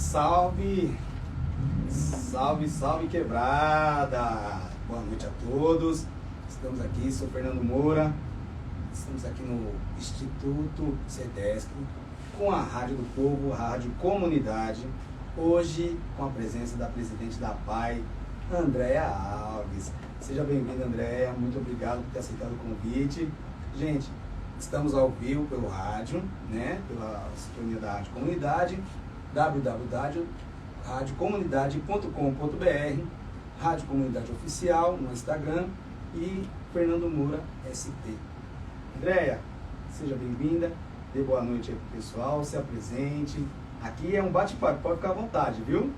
Salve! Salve, salve quebrada! Boa noite a todos. Estamos aqui, sou Fernando Moura. Estamos aqui no Instituto CETESC com a Rádio do Povo, a Rádio Comunidade. Hoje com a presença da presidente da APAI, Andréia Alves. Seja bem-vinda, Andréia. Muito obrigado por ter aceitado o convite. Gente, estamos ao vivo pelo rádio, né? Pela sintonia da Rádio Comunidade, www.radiocomunidade.com.br, Rádio Comunidade Oficial no Instagram e Fernando Moura SP. Andréia, seja bem-vinda, dê boa noite aí pro pessoal, se apresente. Aqui é um bate-papo, pode ficar à vontade, viu?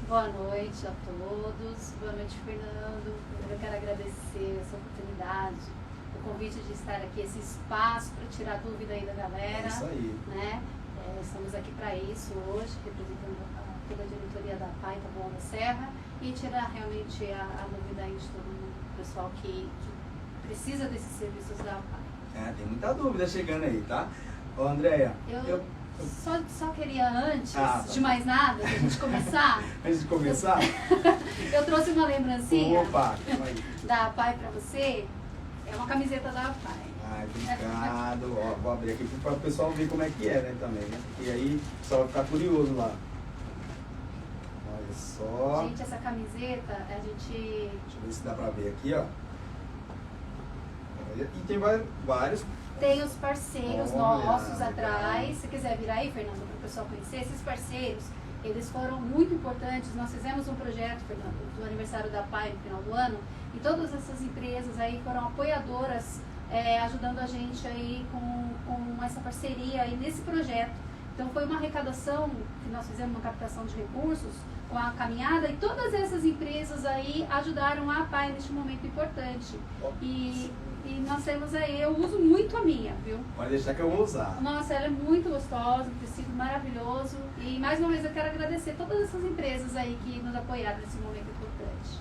Boa noite a todos, boa noite, Fernando. Eu quero agradecer essa oportunidade, o convite de estar aqui, esse espaço para tirar dúvida aí da galera. É isso aí. Né? Estamos aqui para isso hoje, representando toda a diretoria da APAI, Taboão da Serra, e tirar realmente a dúvida aí de todo mundo, pessoal que precisa desses serviços da APAI. Tem muita dúvida chegando aí, tá? Ô, Andréia, eu só queria, antes de mais nada, da gente começar... Antes de começar? Eu trouxe uma lembrancinha da APAI para você. É uma camiseta da APAI. Obrigado. Ó, vou abrir aqui para o pessoal ver como é que é, né, também, né? E aí, só vai ficar curioso lá. Olha só. Gente, essa camiseta, a gente... Deixa eu ver se dá para ver aqui, ó. E tem vários... Tem os parceiros nossos atrás. Se quiser vir aí, Fernando, para o pessoal conhecer, esses parceiros, eles foram muito importantes. Nós fizemos um projeto, Fernando, do aniversário da APAI no final do ano, e todas essas empresas aí foram apoiadoras, ajudando a gente aí com essa parceria aí nesse projeto. Então foi uma arrecadação que nós fizemos, uma captação de recursos com a caminhada, e todas essas empresas aí ajudaram a APAI neste momento importante. E nós temos aí, eu uso muito a minha, viu? Pode deixar que eu vou usar. Nossa, ela é muito gostosa, um tecido maravilhoso. E mais uma vez eu quero agradecer todas essas empresas aí que nos apoiaram nesse momento importante.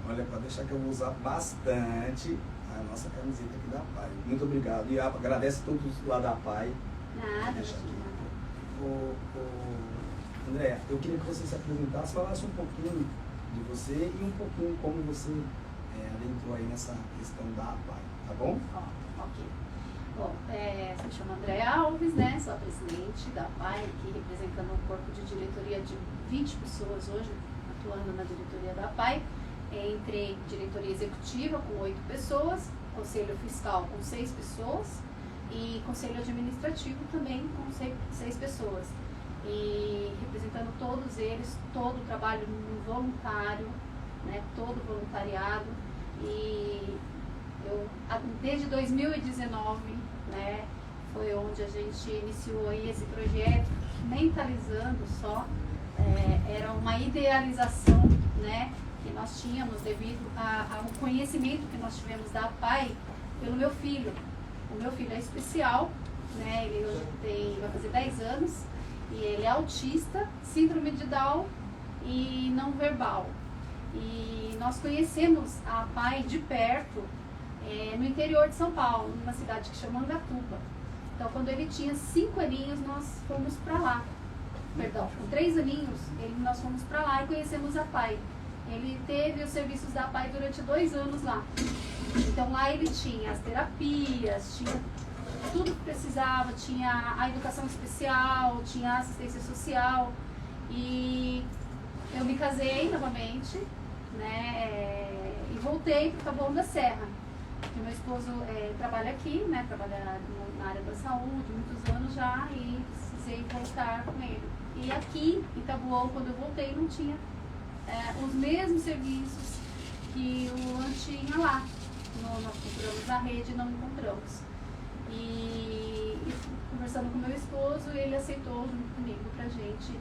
Olha, pode deixar que eu vou usar bastante a nossa camiseta aqui da APAI. Muito obrigado. E agradece a todos lá da APAI. Nada, deixa aqui. Andréia, eu queria que você se apresentasse, falasse um pouquinho de você e um pouquinho como você adentrou aí nessa questão da APAI. Tá bom? Ok. Bom, me chamo Andréia Alves, né? Sou a presidente da APAI, aqui representando um corpo de diretoria de 20 pessoas hoje, atuando na diretoria da APAI, entre diretoria executiva com 8 pessoas, conselho fiscal com 6 pessoas e conselho administrativo também com 6 pessoas. E representando todos eles, todo o trabalho voluntário, né? Todo voluntariado. E desde 2019, né, foi onde a gente iniciou aí esse projeto, mentalizando só, era uma idealização, né, que nós tínhamos devido ao conhecimento que nós tivemos da APAI pelo meu filho. O meu filho é especial, né, ele hoje vai fazer 10 anos, e ele é autista, síndrome de Down e não verbal. E nós conhecemos a APAI de perto, no interior de São Paulo, numa cidade que chama Angatuba. Então, quando ele tinha 5 aninhos, nós fomos para lá. Perdão, com 3 aninhos, nós fomos para lá e conhecemos a APAI. Ele teve os serviços da APAI durante 2 anos lá. Então, lá ele tinha as terapias, tinha tudo que precisava, tinha a educação especial, tinha a assistência social. E eu me casei novamente, né, e voltei para o Taboão da Serra. Porque meu esposo trabalha aqui, né, trabalha na área da saúde, muitos anos já, e precisei voltar com ele. E aqui em Taboão, quando eu voltei, não tinha os mesmos serviços que o Luan tinha lá. Nós procuramos na rede e não encontramos. E conversando com meu esposo, ele aceitou junto comigo pra gente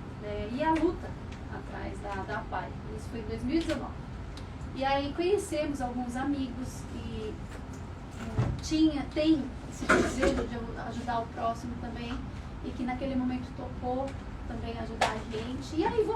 ir à luta atrás da APAI. Isso foi em 2019. E aí conhecemos alguns amigos que tem esse desejo de ajudar o próximo também, e que naquele momento topou também ajudar a gente. E aí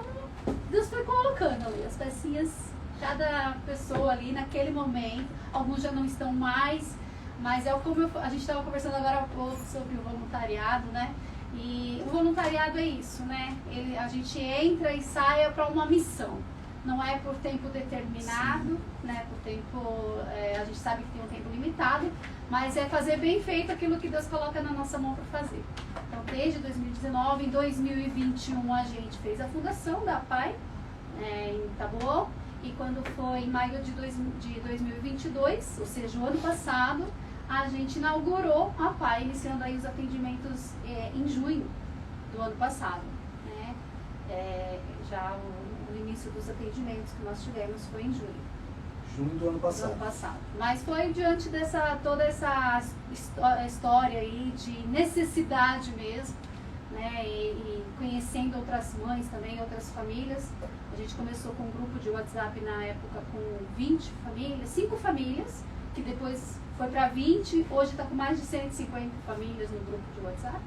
Deus foi colocando ali as pecinhas, cada pessoa ali naquele momento. Alguns já não estão mais, mas como a gente estava conversando agora há pouco sobre o voluntariado, né? E o voluntariado é isso, né? A gente entra e sai para uma missão. Não é por tempo determinado, né? Por tempo, a gente sabe que tem um tempo limitado, mas é fazer bem feito aquilo que Deus coloca na nossa mão para fazer. Então, desde 2019, em 2021, a gente fez a fundação da PAI, em Taboão, e quando foi em maio de 2022, ou seja, o ano passado, a gente inaugurou a PAI, iniciando aí os atendimentos em junho do ano passado, né? Já o início dos atendimentos que nós tivemos foi em junho. Junho do ano passado. Do ano passado. Mas foi diante toda essa história aí de necessidade mesmo, né? E conhecendo outras mães também, outras famílias. A gente começou com um grupo de WhatsApp na época com 20 famílias, 5 famílias, que depois foi para 20, hoje está com mais de 150 famílias no grupo de WhatsApp.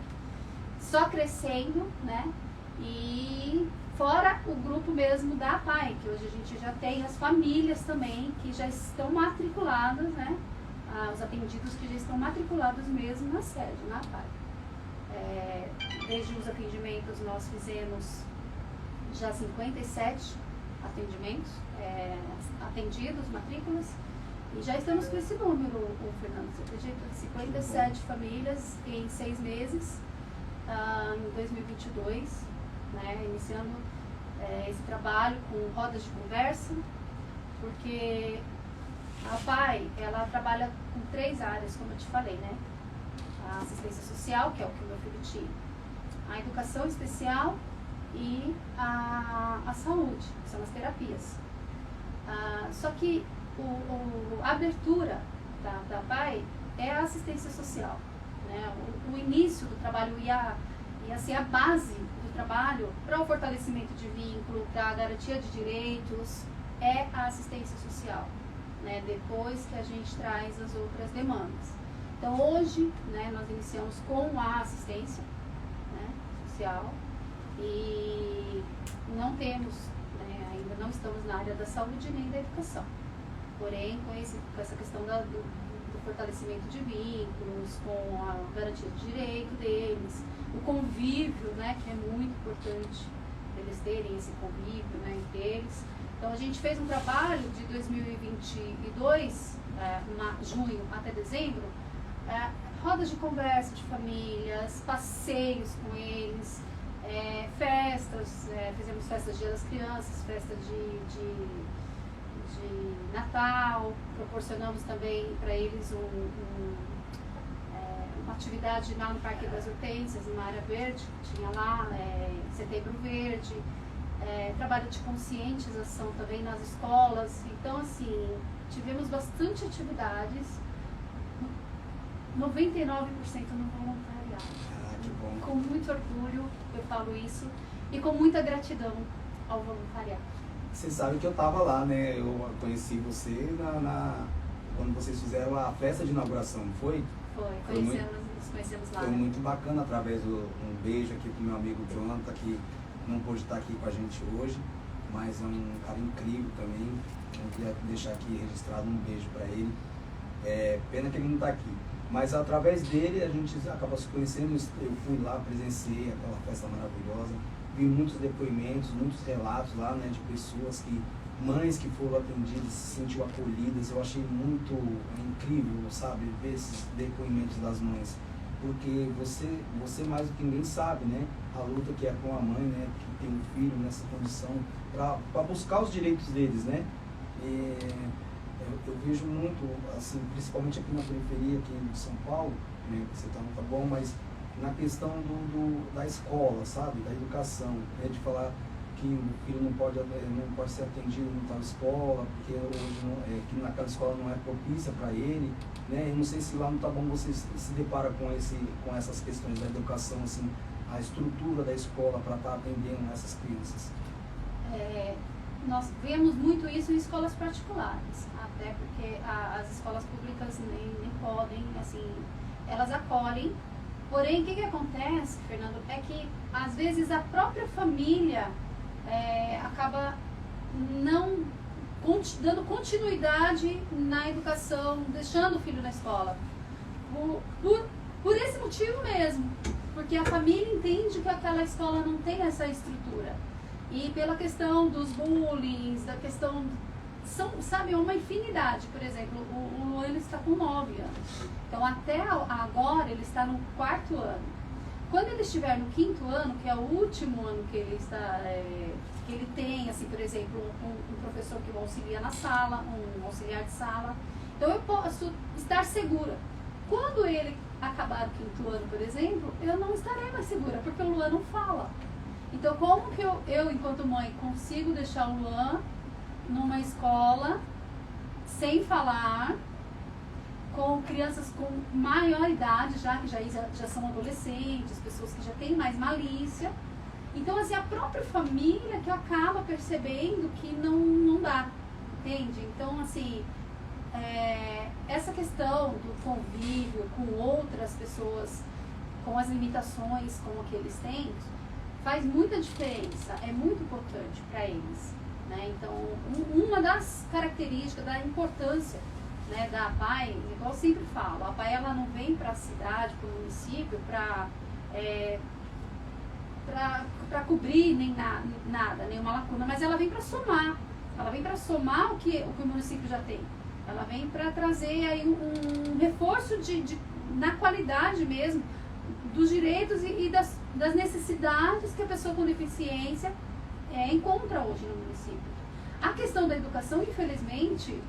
Só crescendo, né? E fora o grupo mesmo da PAI, que hoje a gente já tem as famílias também que já estão matriculadas, né? Os atendidos que já estão matriculados mesmo na sede, na PAI. Desde os atendimentos nós fizemos já 57 atendimentos, atendidos, matrículas, e já estamos com esse número, Fernando, você acredita? 57 famílias em 6 meses, em 2022, né, iniciando esse trabalho com rodas de conversa, porque a PAI, ela trabalha com 3 áreas, como eu te falei, né? A assistência social, que é o que o meu filho tinha, a educação especial e a saúde, que são as terapias. Só que a abertura da PAI é a assistência social, né? O início do trabalho ia ser a base do trabalho para o fortalecimento de vínculo, para a garantia de direitos, é a assistência social, né? Depois que a gente traz as outras demandas. Então hoje, né, nós iniciamos com a assistência, né, social, e não temos, né, ainda não estamos na área da saúde nem da educação. Porém, com essa questão do fortalecimento de vínculos, com a garantia de direito deles, o convívio, né, que é muito importante eles terem esse convívio, né, entre eles. Então, a gente fez um trabalho de 2022, junho até dezembro, rodas de conversa de famílias, passeios com eles, festas, fizemos festas de Dia das Crianças, festa de Natal, proporcionamos também para eles uma atividade lá no Parque das Hortênsias, na área verde, tinha lá, Setembro Verde, trabalho de conscientização também nas escolas. Então, assim, tivemos bastante atividades, 99% no voluntariado. Que bom. Com muito orgulho eu falo isso e com muita gratidão ao voluntariado. Você sabe que eu estava lá, né? Eu conheci você quando vocês fizeram a festa de inauguração, não foi? Foi, nos conhecemos lá. Foi muito bacana, através um beijo aqui pro meu amigo Jonathan, que não pôde estar aqui com a gente hoje, mas é um cara incrível também. Eu queria deixar aqui registrado um beijo para ele. Pena que ele não está aqui. Mas através dele a gente acaba se conhecendo. Eu fui lá, presenciei aquela festa maravilhosa, vi muitos depoimentos, muitos relatos lá, né, de pessoas mães que foram atendidas, se sentiu acolhidas. Eu achei muito incrível, sabe, ver esses depoimentos das mães, porque você mais do que ninguém sabe, né, a luta que é com a mãe, né, que tem um filho nessa condição, para buscar os direitos deles, né. Eu vejo muito, assim, principalmente aqui na periferia, aqui de São Paulo, né, você tá bom, mas na questão da escola, sabe, da educação, né, de falar que o filho não pode ser atendido em tal escola, porque hoje que naquela escola não é propícia para ele, né. Eu não sei se lá no Taboão você se depara com essas questões da educação, assim, a estrutura da escola para estar atendendo essas crianças. Nós vemos muito isso em escolas particulares, até porque as escolas públicas nem podem, assim, elas acolhem. Porém, o que acontece, Fernando, é que às vezes a própria família acaba não dando continuidade na educação, deixando o filho na escola. Por esse motivo mesmo, porque a família entende que aquela escola não tem essa estrutura. E pela questão dos bullying, da questão... sabe, uma infinidade. Por exemplo, o Luan ele está com 9 anos. Então, até agora, ele está no 4º ano. Quando ele estiver no 5º ano, que é o último ano que ele está... que ele tem, assim, por exemplo, um professor que o auxilia na sala, um auxiliar de sala. Então, eu posso estar segura. Quando ele acabar o 5º ano, por exemplo, eu não estarei mais segura, porque o Luan não fala. Então, como que eu enquanto mãe, consigo deixar o Luan numa escola sem falar, com crianças com maior idade, que já são adolescentes, pessoas que já têm mais malícia? Então, assim, a própria família que acaba percebendo que não dá, entende? Então, assim, essa questão do convívio com outras pessoas, com as limitações como que eles têm, faz muita diferença, é muito importante para eles, né? Então, uma das características da importância, né, da APAE, igual eu sempre falo, a APAE ela não vem para a cidade, para o município, para cobrir nem nada, nenhuma lacuna, mas ela vem para somar. Ela vem para somar o que o município já tem. Ela vem para trazer aí um reforço na qualidade mesmo dos direitos e das necessidades que a pessoa com deficiência encontra hoje no município. A questão da educação, infelizmente,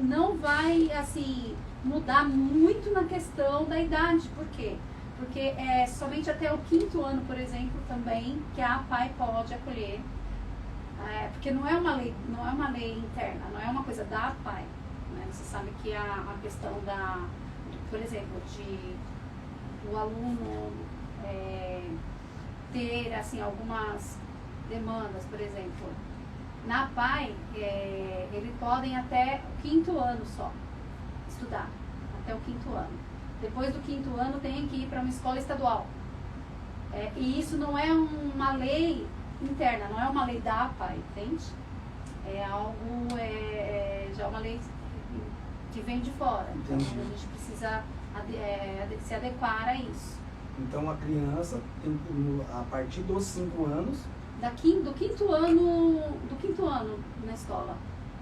não vai assim mudar muito na questão da idade. Por quê? Porque é somente até o 5º ano, por exemplo, também, que a APAE pode acolher. Porque não é uma lei interna, não é uma coisa da APAE. Né? Você sabe que a questão por exemplo, o aluno ter assim, algumas demandas, por exemplo, na APAE, eles podem até o 5º ano só estudar, até o 5º ano. Depois do 5º ano tem que ir para uma escola estadual. E isso não é uma lei interna, não é uma lei da APAE, entende? É algo, já é uma lei que vem de fora. Então a gente precisa se adequar a isso. Então a criança tem, a partir dos 5 anos... Do quinto ano na escola.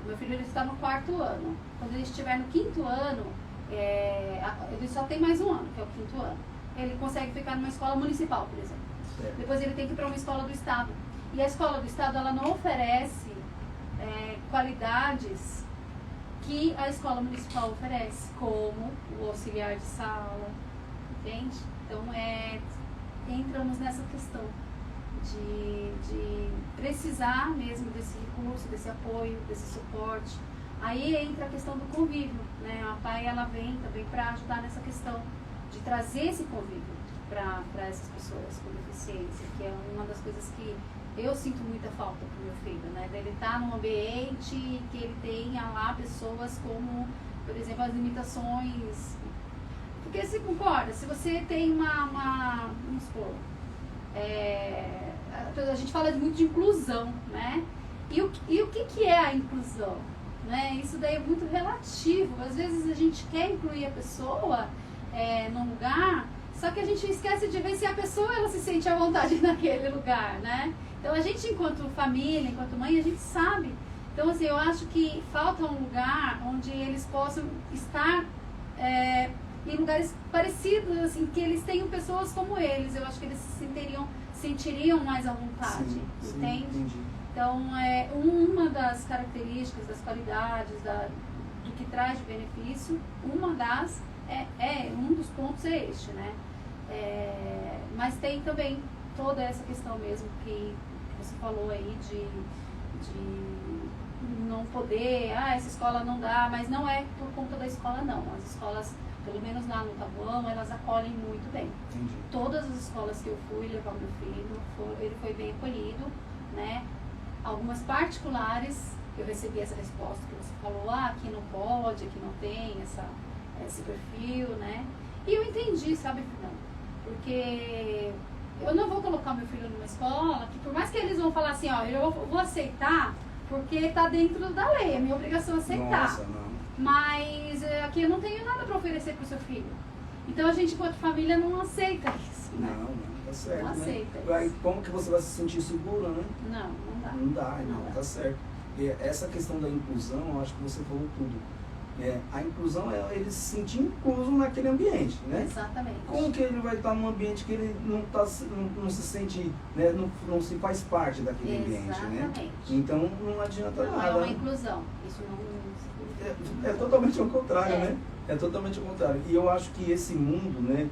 Meu filho ele está no 4º ano. Quando ele estiver no 5º ano, ele só tem mais um ano, que é o 5º ano. Ele consegue ficar numa escola municipal, por exemplo. Certo. Depois ele tem que ir para uma escola do estado. E a escola do estado ela não oferece qualidades que a escola municipal oferece, como o auxiliar de sala, entende? Então entramos nessa questão de precisar mesmo desse recurso, desse apoio, desse suporte. Aí entra a questão do convívio, né? A APAE ela vem também para ajudar nessa questão de trazer esse convívio para essas pessoas com deficiência, que é uma das coisas que eu sinto muita falta pro meu filho, né? Dele estar num ambiente que ele tenha lá pessoas como, por exemplo, as limitações. Porque você concorda, se você tem vamos supor, a gente fala muito de inclusão, né? E o que é a inclusão? Né? Isso daí é muito relativo. Às vezes a gente quer incluir a pessoa num lugar, só que a gente esquece de ver se a pessoa ela se sente à vontade naquele lugar, né? Então a gente, enquanto família, enquanto mãe, a gente sabe. Então assim, eu acho que falta um lugar onde eles possam estar em lugares parecidos, assim, que eles tenham pessoas como eles. Eu acho que eles se sentiriam mais à vontade, sim, entende? Entendi. Então, uma das características, das qualidades, do que traz de benefício, um dos pontos é este, né? Mas tem também toda essa questão mesmo que você falou aí de não poder, essa escola não dá, mas não é por conta da escola não. As escolas, pelo menos lá no Taboão, elas acolhem muito bem. Entendi. Todas as escolas que eu fui levar meu filho, ele foi bem acolhido, né? Algumas particulares, eu recebi essa resposta que você falou, aqui não pode, aqui não tem esse perfil, né? E eu entendi, sabe, Fernando? Porque eu não vou colocar meu filho numa escola que, por mais que eles vão falar assim, eu vou aceitar, porque está dentro da lei, é minha obrigação aceitar. Nossa, não. Mas aqui eu não tenho nada para oferecer para o seu filho. Então a gente, enquanto família, não aceita isso, né? Não, tá certo, Não né? aceita Aí, isso. como que você vai se sentir seguro, né? Não dá. Não dá, Não dá. tá certo. E essa questão da inclusão, eu acho que você falou tudo. A inclusão é ele se sentir incluso naquele ambiente, né? Exatamente. Como que ele vai estar num ambiente que ele não se sente, né, não se faz parte daquele ambiente, né? Exatamente. Então não adianta Não nada. é uma inclusão. Isso não É totalmente ao contrário, É. né? É totalmente ao contrário. E eu acho que esse mundo, né,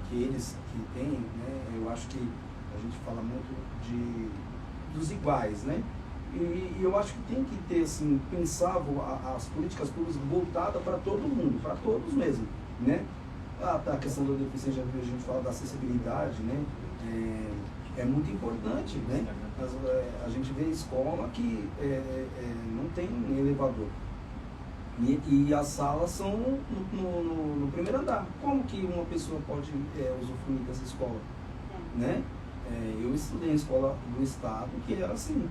que eles que têm, né, eu acho que a gente fala muito dos iguais, né? E eu acho que tem que ter, assim, pensar as políticas públicas voltadas para todo mundo, para todos mesmo, né? A questão da deficiência, a gente fala da acessibilidade, né? É muito importante, né? A gente vê escola que não tem elevador. E as salas são no primeiro andar. Como que uma pessoa pode usufruir dessa escola? Né? Eu estudei em escola do estado que era assim,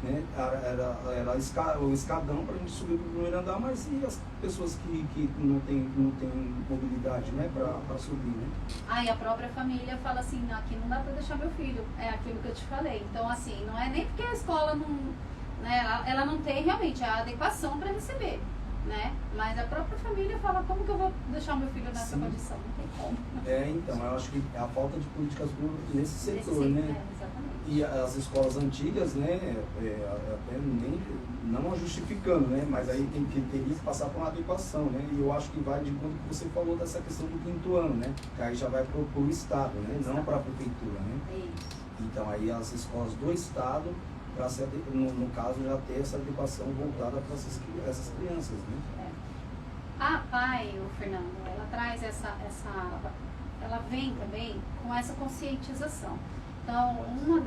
né? Era o escadão para a gente subir para o primeiro andar, mas e as pessoas que não tem mobilidade, né? para subir, né? E a própria família fala assim, não, aqui não dá para deixar meu filho, é aquilo que eu te falei. Então, assim, não é nem porque a escola não, né, ela não tem realmente a adequação para receber, né? Mas a própria família fala, como que eu vou deixar meu filho nessa Sim. condição? Não tem como. Então, eu acho que é a falta de políticas públicas nesse setor, né? Exatamente. E as escolas antigas, né, até nem, não justificando, né, mas aí teria que passar por uma adequação, né, e eu acho que vai de conta que você falou dessa questão do 5º ano, né, que aí já vai para o Estado, né, não para a Prefeitura, né. Isso. Então aí as escolas do Estado, no caso, já ter essa adequação voltada para essas crianças, né. A PAI, o Fernando, ela traz ela vem também com essa conscientização. Então, um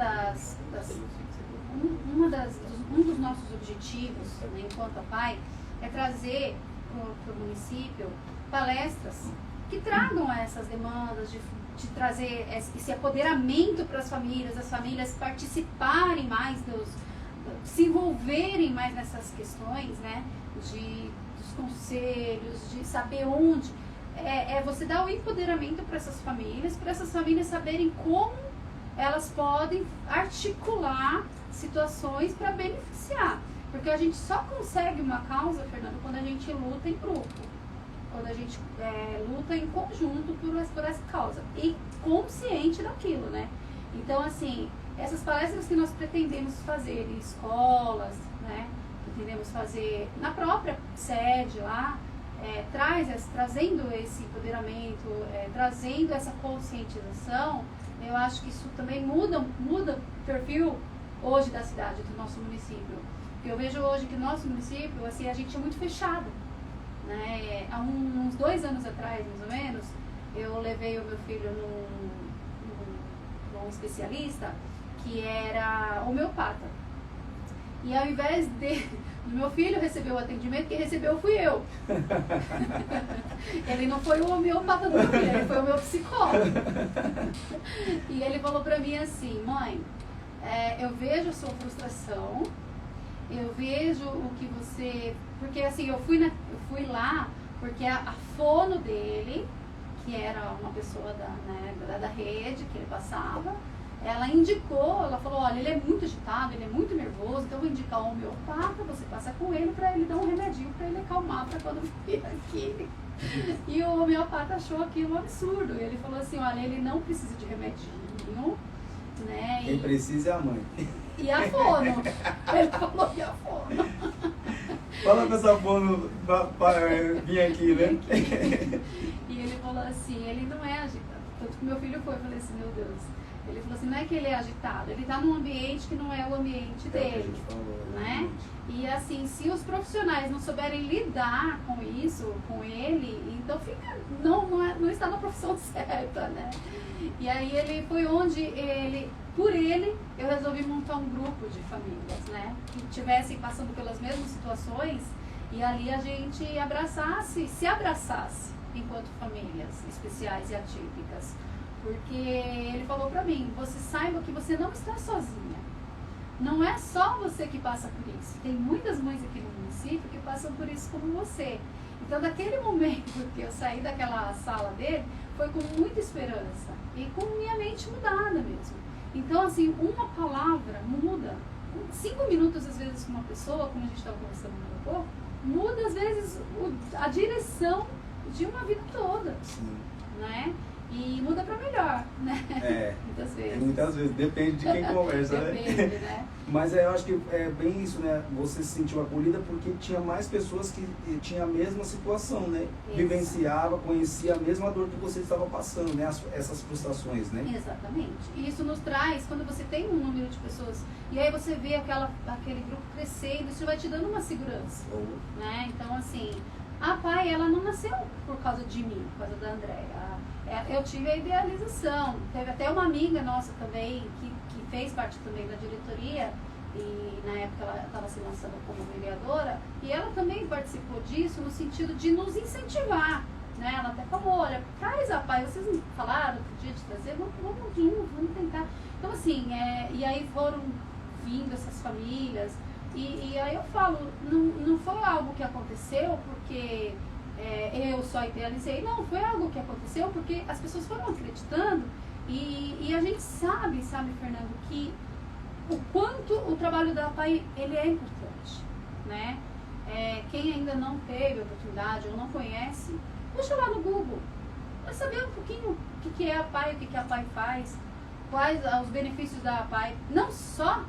dos nossos objetivos, né, enquanto a PAI, é trazer para o município palestras que tragam essas demandas, de trazer esse apoderamento para as famílias participarem mais, se envolverem mais nessas questões, né, dos conselhos, de saber onde. Você dar o empoderamento para essas famílias saberem como elas podem articular situações para beneficiar. Porque a gente só consegue uma causa, Fernando, quando a gente luta em grupo. Quando a gente luta em conjunto por essa causa. E consciente daquilo, né? Então, assim, essas palestras que nós pretendemos fazer em escolas, né? Pretendemos fazer na própria sede lá, trazendo esse empoderamento, trazendo essa conscientização. Eu acho que isso também muda o perfil hoje da cidade, do nosso município. Eu vejo hoje que o nosso município, assim, a gente é muito fechado, né? Há uns 2 anos atrás, mais ou menos, eu levei o meu filho num especialista que era homeopata. E ao invés do meu filho receber o atendimento, quem recebeu fui eu. Ele não foi o homeopata do meu filho, ele foi o meu psicólogo. E ele falou pra mim assim, mãe, eu vejo a sua frustração, eu vejo o que você... Porque assim, eu fui lá porque a fono dele, que era uma pessoa da rede que ele passava, ela indicou, ela falou, olha, ele é muito agitado, ele é muito nervoso, então eu vou indicar um homeopata, você passa com ele para ele dar um remedinho para ele acalmar para quando vir aqui. E o homeopata achou aquilo um absurdo. Ele falou assim, olha, ele não precisa de remedinho, né? Quem precisa é a mãe. E a fono. Ele falou, e a fono. Fala pra essa fono vir aqui, né? E ele falou assim, ele não é agitado. Tanto que meu filho foi, eu falei assim, meu Deus. Ele falou assim, não é que ele é agitado, ele está num ambiente que não é o ambiente dele, né? E assim, se os profissionais não souberem lidar com isso, com ele, então não está na profissão certa, né? E aí ele foi onde por ele, eu resolvi montar um grupo de famílias, né? Que estivessem passando pelas mesmas situações e ali a gente se abraçasse enquanto famílias especiais e atípicas. Porque ele falou pra mim, você saiba que você não está sozinha. Não é só você que passa por isso. Tem muitas mães aqui no município que passam por isso como você. Então, daquele momento que eu saí daquela sala dele, foi com muita esperança e com minha mente mudada mesmo. Então, assim, uma palavra muda. 5 minutos, às vezes, com uma pessoa, como a gente estava conversando há pouco, muda, às vezes, a direção de uma vida toda. Sim. Né? E muda para melhor, né? Muitas vezes. Muitas vezes, depende de quem conversa, depende, né? Mas eu acho que é bem isso, né? Você se sentiu acolhida porque tinha mais pessoas que tinham a mesma situação, né? Isso. Vivenciava, conhecia a mesma dor que você estava passando, né? Essas frustrações, né? Exatamente. E isso nos traz, quando você tem um número de pessoas, e aí você vê aquele grupo crescendo, isso vai te dando uma segurança, né? Então, assim, a PAI, ela não nasceu por causa de mim, por causa da Andréia. Eu tive a idealização. Teve até uma amiga nossa também, que fez parte também da diretoria, e na época ela estava se lançando como vereadora, e ela também participou disso no sentido de nos incentivar, né? Ela até falou, olha, traz a PAI, vocês me falaram outro dia de trazer, vamos junto, vamos tentar. Então, assim, e aí foram vindo essas famílias, e aí eu falo, não foi algo que aconteceu porque eu só idealizei, não, foi algo que aconteceu porque as pessoas foram acreditando, e a gente sabe, Fernando, que o quanto o trabalho da PAI, ele é importante, né? Quem ainda não teve a oportunidade ou não conhece, puxa lá no Google, vai saber um pouquinho o que é a PAI, o que a PAI faz, quais os benefícios da PAI, não só,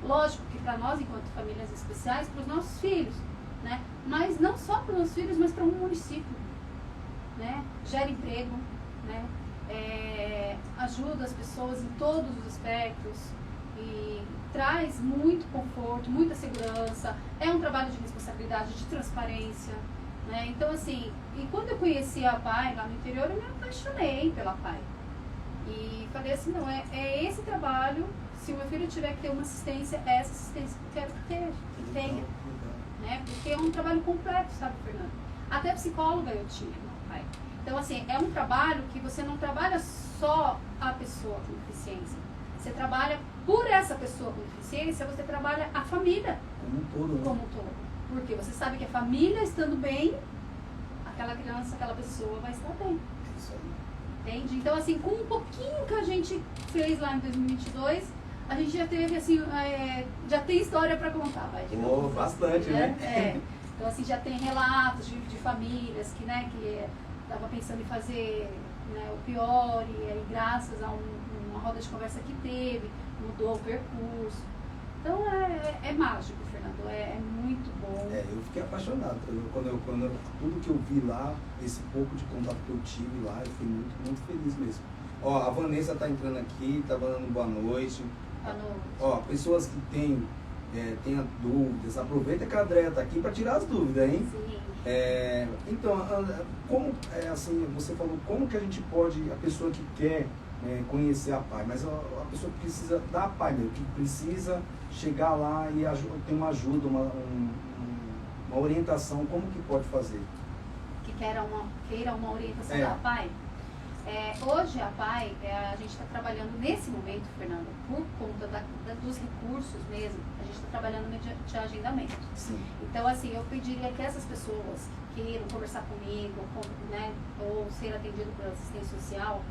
lógico que para nós, enquanto famílias especiais, para os nossos filhos, né? Mas não só para os nossos filhos, mas para um município, né? Gera emprego, né? Ajuda as pessoas em todos os aspectos e traz muito conforto, muita segurança, é um trabalho de responsabilidade, de transparência, né? Então, assim, e quando eu conheci a PAI lá no interior, eu me apaixonei pela PAI e falei assim, não, é esse trabalho, se o meu filho tiver que ter uma assistência, é essa assistência que eu quero que tenha, né? Porque é um trabalho completo, sabe, Fernando? Até psicóloga eu tinha na PAI. Então, assim, é um trabalho que você não trabalha só a pessoa com deficiência. Você trabalha por essa pessoa com deficiência, você trabalha a família como um todo, né? Como um todo. Porque você sabe que a família estando bem, aquela criança, aquela pessoa vai estar bem. Isso aí. Entende? Então, assim, com um pouquinho que a gente fez lá em 2022, a gente já teve, assim, já tem história para contar, vai. Bastante, né? Então, assim, já tem relatos de famílias que, né, que estava pensando em fazer, né, o pior, e aí graças a uma roda de conversa que teve, mudou o percurso. Então é mágico, Fernando, é muito bom. Eu fiquei apaixonado. Quando tudo que eu vi lá, esse pouco de contato que eu tive lá, eu fui muito, muito feliz mesmo. Ó, a Vanessa tá entrando aqui, tá dando boa noite. Boa noite. Ó, pessoas que tenham dúvidas, aproveita que a Andréia tá aqui para tirar as dúvidas, hein? Sim. Então, como, assim, você falou, como que a gente pode, a pessoa que quer conhecer a PAI, mas a pessoa que precisa da PAI mesmo, que precisa chegar lá e ter uma ajuda, uma orientação, como que pode fazer? Que queira uma orientação da PAI? Hoje a PAI, a gente está trabalhando nesse momento, Fernando, por conta dos recursos mesmo, a gente está trabalhando mediante agendamento. Sim. Então, assim, eu pediria que essas pessoas que queiram conversar comigo, né, ou ser atendido pela assistência social,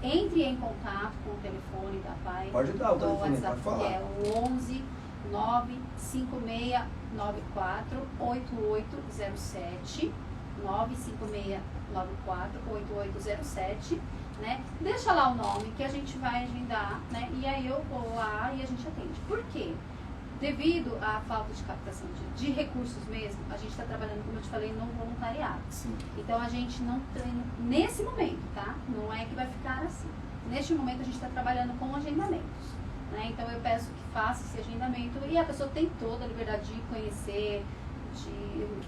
entre em contato com o telefone da PAI. Pode dar o telefone, WhatsApp, pode falar. É o 11 95694 8807. 956948807, né? Deixa lá o nome que a gente vai agendar, né? E aí eu vou lá e a gente atende. Por quê? Devido à falta de captação de recursos mesmo, a gente está trabalhando, como eu te falei, no voluntariado. Sim. Então a gente não tem, nesse momento, tá? Não é que vai ficar assim. Neste momento a gente está trabalhando com agendamentos, né? Então eu peço que faça esse agendamento e a pessoa tem toda a liberdade de conhecer,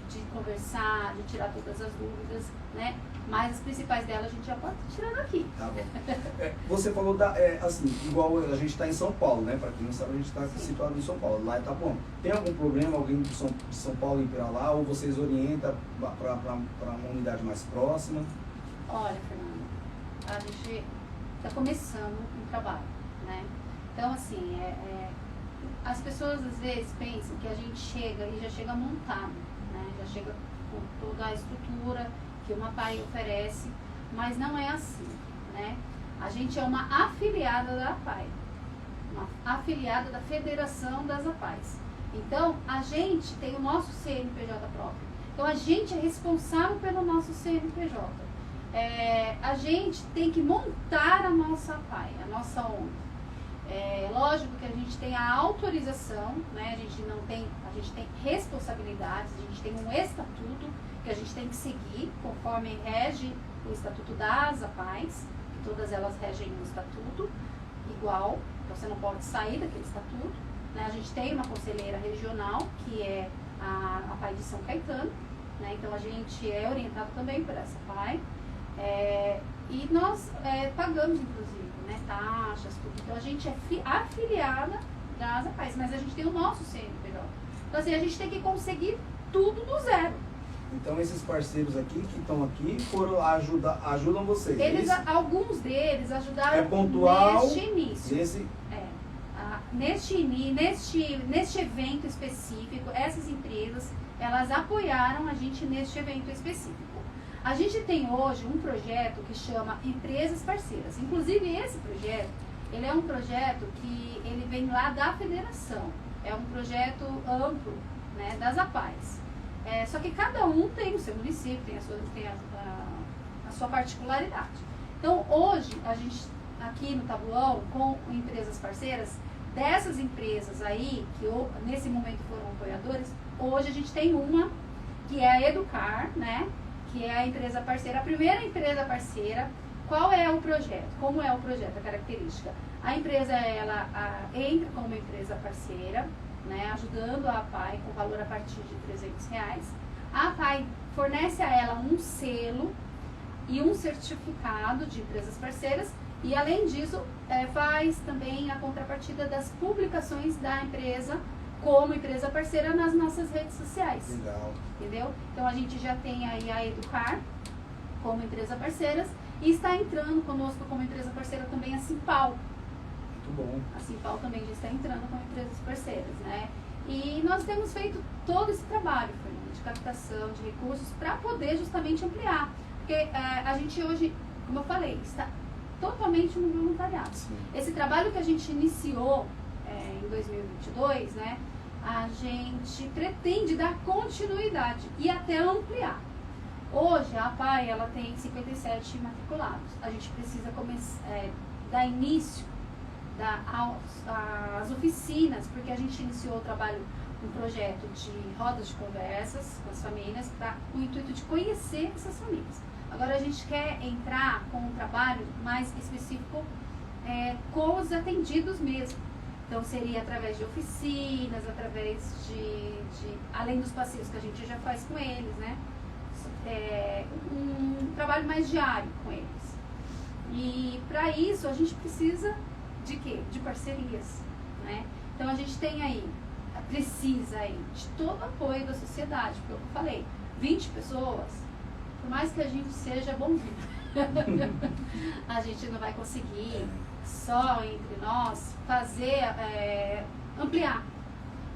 de conversar, de tirar todas as dúvidas, né? Mas as principais delas a gente já pode tirar daqui. Tá bom. Você falou assim, igual a gente está em São Paulo, né? Para quem não sabe, a gente está situado em São Paulo. Lá tá bom. Tem algum problema, alguém de São Paulo ir para lá, ou vocês orientam para uma unidade mais próxima? Olha, Fernando, a gente está começando um trabalho, né? Então, assim, as pessoas às vezes pensam que a gente chega e já chega montado, né? Já chega com toda a estrutura que uma APAI oferece, mas não é assim, né? A gente é uma afiliada da APAI, uma afiliada da Federação das APAIs. Então, a gente tem o nosso CNPJ próprio. Então, a gente é responsável pelo nosso CNPJ. A gente tem que montar a nossa APAI, a nossa ONG. Lógico que a gente tem a autorização, né? A gente tem responsabilidades, a gente tem um estatuto que a gente tem que seguir conforme rege o estatuto das APAIs, que todas elas regem um estatuto igual, então você não pode sair daquele estatuto, né? A gente tem uma conselheira regional, que é a APAI de São Caetano, né? Então a gente é orientado também por essa APAI, e nós pagamos inclusive, né, taxas, tudo. Então a gente é afiliada das APAIs, mas a gente tem o nosso CNPJ. Então assim, a gente tem que conseguir tudo do zero. Então esses parceiros aqui que estão aqui ajudam vocês. Alguns deles ajudaram pontual neste início. Neste evento específico, essas empresas, elas apoiaram a gente neste evento específico. A gente tem hoje um projeto que chama Empresas Parceiras. Inclusive esse projeto, ele é um projeto que ele vem lá da federação. É um projeto amplo, né, das APAIs. Só que cada um tem o seu município, tem a sua particularidade. Então hoje, a gente aqui no Tabuão, com empresas parceiras, dessas empresas aí, que nesse momento foram apoiadores, hoje a gente tem uma, que é a Educar, né? Que é a empresa parceira, a primeira empresa parceira. Qual é o projeto? Como é o projeto, a característica? A empresa, ela entra como empresa parceira, né, ajudando a APAI com valor a partir de R$300. A APAI fornece a ela um selo e um certificado de empresas parceiras e, além disso, faz também a contrapartida das publicações da empresa como empresa parceira nas nossas redes sociais. Legal. Entendeu? Então a gente já tem aí a Educar como empresa parceira e está entrando conosco como empresa parceira também a Simpal. Muito bom. A Simpal também já está entrando como empresas parceiras, né? E nós temos feito todo esse trabalho, Fernanda, de captação de recursos para poder justamente ampliar. Porque a gente hoje, como eu falei, está totalmente no voluntariado. Sim. Esse trabalho que a gente iniciou em 2022, né? A gente pretende dar continuidade e até ampliar. Hoje a APAI ela tem 57 matriculados. A gente precisa dar início às oficinas, porque a gente iniciou o trabalho, um projeto de rodas de conversas com as famílias, com o intuito de conhecer essas famílias. Agora a gente quer entrar com um trabalho mais específico com os atendidos mesmo. Então seria através de oficinas, através além dos passeios que a gente já faz com eles, né? Um trabalho mais diário com eles. E para isso a gente precisa de quê? De parcerias, né? Então a gente precisa de todo o apoio da sociedade, porque eu falei, 20 pessoas, por mais que a gente seja bonzinho, a gente não vai conseguir só entre nós ampliar.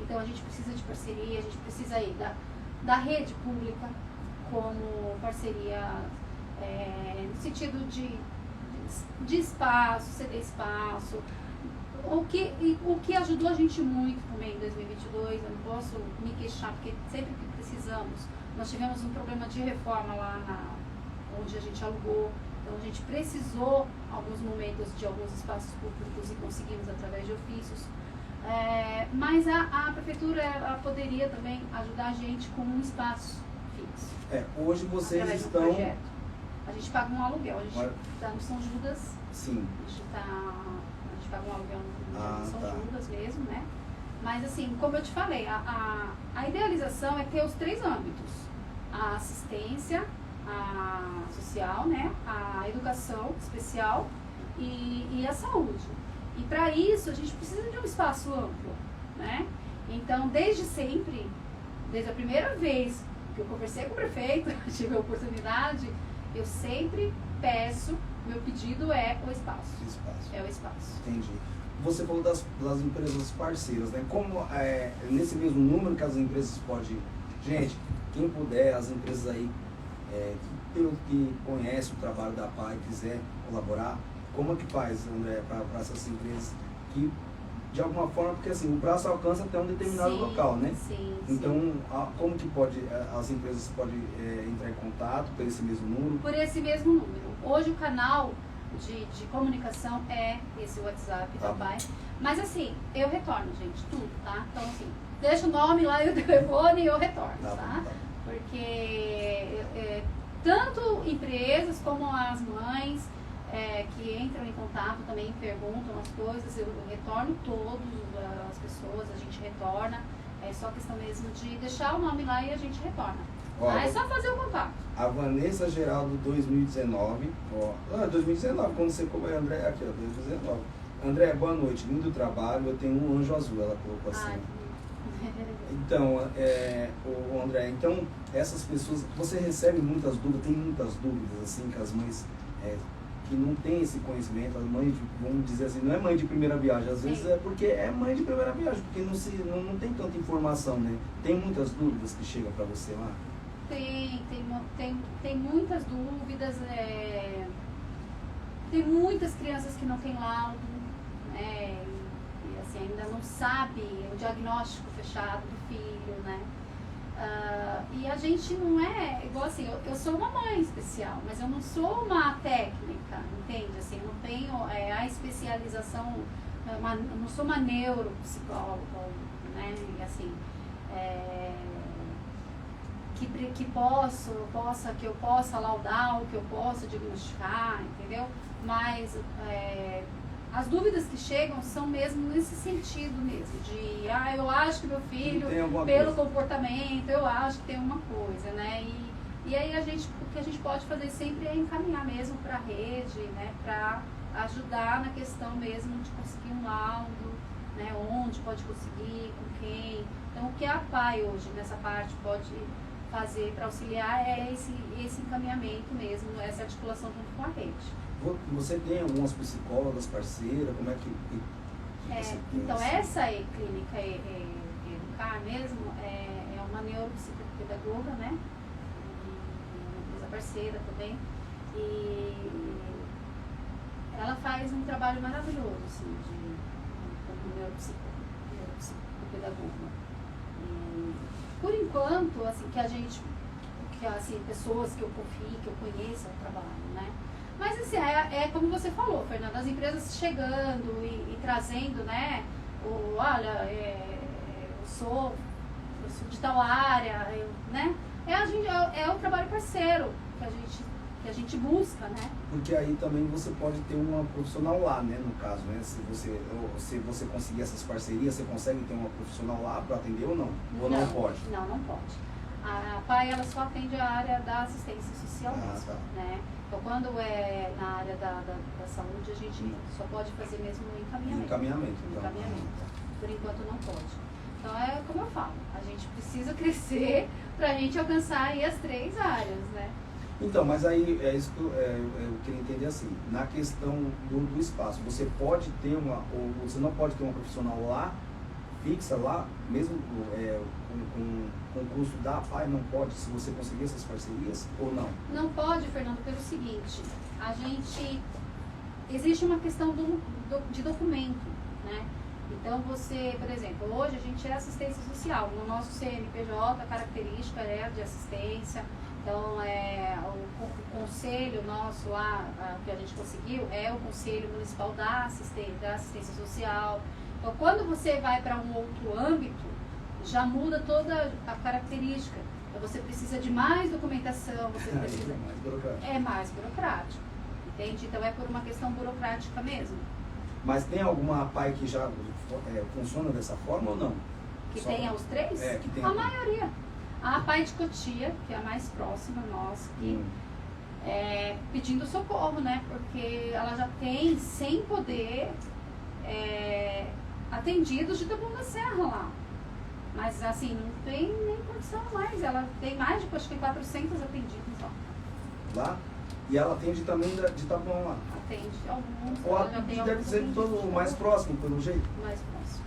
Então a gente precisa de parceria, a gente precisa da rede pública como parceria no sentido de espaço, ceder espaço. O que ajudou a gente muito também em 2022, eu não posso me queixar, porque sempre que precisamos, nós tivemos um problema de reforma lá onde a gente alugou. Então a gente precisou, alguns momentos, de alguns espaços públicos e conseguimos através de ofícios. Mas a prefeitura ela poderia também ajudar a gente com um espaço fixo. Hoje vocês através estão... do projeto. A gente paga um aluguel, a gente está no São Judas. Sim. A gente paga um aluguel no São tá. Judas mesmo, né? Mas assim, como eu te falei, a idealização é ter os 3 âmbitos. A assistência, a social, né, a educação especial e a saúde. E para isso a gente precisa de um espaço amplo, né? Então, desde sempre, desde a primeira vez que eu conversei com o prefeito, tive a oportunidade, eu sempre peço, meu pedido é o espaço. É o espaço. Entendi. Você falou das empresas parceiras, né? Como nesse mesmo número que as empresas podem... Gente, quem puder, as empresas aí que conhece o trabalho da PAI, quiser colaborar, como é que faz, André, para essas empresas que, de alguma forma, porque assim, o braço alcança até um determinado local, né? Sim, então, como que as empresas podem entrar em contato por esse mesmo número? Por esse mesmo número. Hoje o canal de comunicação é esse WhatsApp da PAI. Mas assim, eu retorno, gente, tudo, tá? Então assim, deixa o nome lá e o telefone e eu retorno, tá? Porque tanto empresas como as mães que entram em contato também perguntam as coisas, eu retorno todas as pessoas, a gente retorna. É só questão mesmo de deixar o nome lá e a gente retorna. É só fazer o contato. A Vanessa Geraldo 2019, 2019, quando você colocou, André, aqui ó, 2019. André, boa noite, lindo trabalho, eu tenho um anjo azul, ela colocou assim. Então, o André, então essas pessoas, você recebe muitas dúvidas, tem muitas dúvidas assim que as mães que não têm esse conhecimento, as mães, vamos dizer assim, não é mãe de primeira viagem, às vezes é porque é mãe de primeira viagem, porque não tem tanta informação, né? Tem muitas dúvidas que chegam para você lá? Tem muitas dúvidas, tem muitas crianças que não têm laudo, né? E assim, ainda não sabe o diagnóstico fechado do filho, né? E a gente não é, igual assim, eu sou uma mãe especial, mas eu não sou uma técnica, entende? Assim, eu não tenho a especialização, eu não sou uma neuropsicóloga, né? E assim, que eu possa laudar, o que eu possa diagnosticar, entendeu? Mas as dúvidas que chegam são mesmo nesse sentido mesmo, de eu acho que meu filho, pelo comportamento, eu acho que tem uma coisa, né? E aí o que a gente pode fazer sempre é encaminhar mesmo para a rede, né? Para ajudar na questão mesmo de conseguir um laudo, né? Onde pode conseguir, com quem. Então o que a PAI hoje nessa parte pode fazer para auxiliar é esse encaminhamento mesmo, essa articulação junto com a rede. Você tem algumas psicólogas parceiras? Como é que você então essa clínica Educar mesmo é uma neuropsicopedagoga, né? Uma empresa parceira também. E ela faz um trabalho maravilhoso, assim, como neuropsicopedagoga. Por enquanto, assim, assim, pessoas que eu confio, que eu conheço o trabalho, né? Mas assim, como você falou, Fernanda, as empresas chegando e trazendo, né? Olha, eu sou de tal área, né? É o trabalho parceiro que a gente busca, né? Porque aí também você pode ter uma profissional lá, né? No caso, né? Se você conseguir essas parcerias, você consegue ter uma profissional lá para atender ou não? Ou não pode? Não pode. A PAI, ela só atende a área da assistência social mesmo, né? Então, quando é na área da saúde, a gente só pode fazer mesmo o encaminhamento. Por enquanto, não pode. Então, é como eu falo, a gente precisa crescer para a gente alcançar aí as 3 áreas, né? Então, mas aí é isso que eu queria entender assim, na questão do espaço, você pode ter ou você não pode ter uma profissional lá, fixa lá, mesmo com o custo da PAI, não pode, se você conseguir essas parcerias ou não? Não pode, Fernando, pelo seguinte, existe uma questão de documento, né? Então você, por exemplo, hoje a gente é assistência social, no nosso CNPJ a característica é de assistência, então o conselho nosso lá, que a gente conseguiu, é o Conselho Municipal da Assistência Social. Então quando você vai para um outro âmbito, já muda toda a característica. Então você precisa de mais documentação, você precisa... É mais burocrático, entende? Então é por uma questão burocrática mesmo. Mas tem alguma PAI que já funciona dessa forma ou não? Que tenha os 3? Que tem a maioria. A PAI de Cotia, que é a mais próxima nossa, que pedindo socorro, né? Porque ela já tem, sem poder, atendidos de Taboão da Serra lá. Mas assim, não tem nem condição mais. Ela tem mais de, acho que 400 atendidos lá. E ela atende também de Taboão lá? Atende alguns. Ou ela deve ser todo mais próximo, pelo jeito? Mais próximo.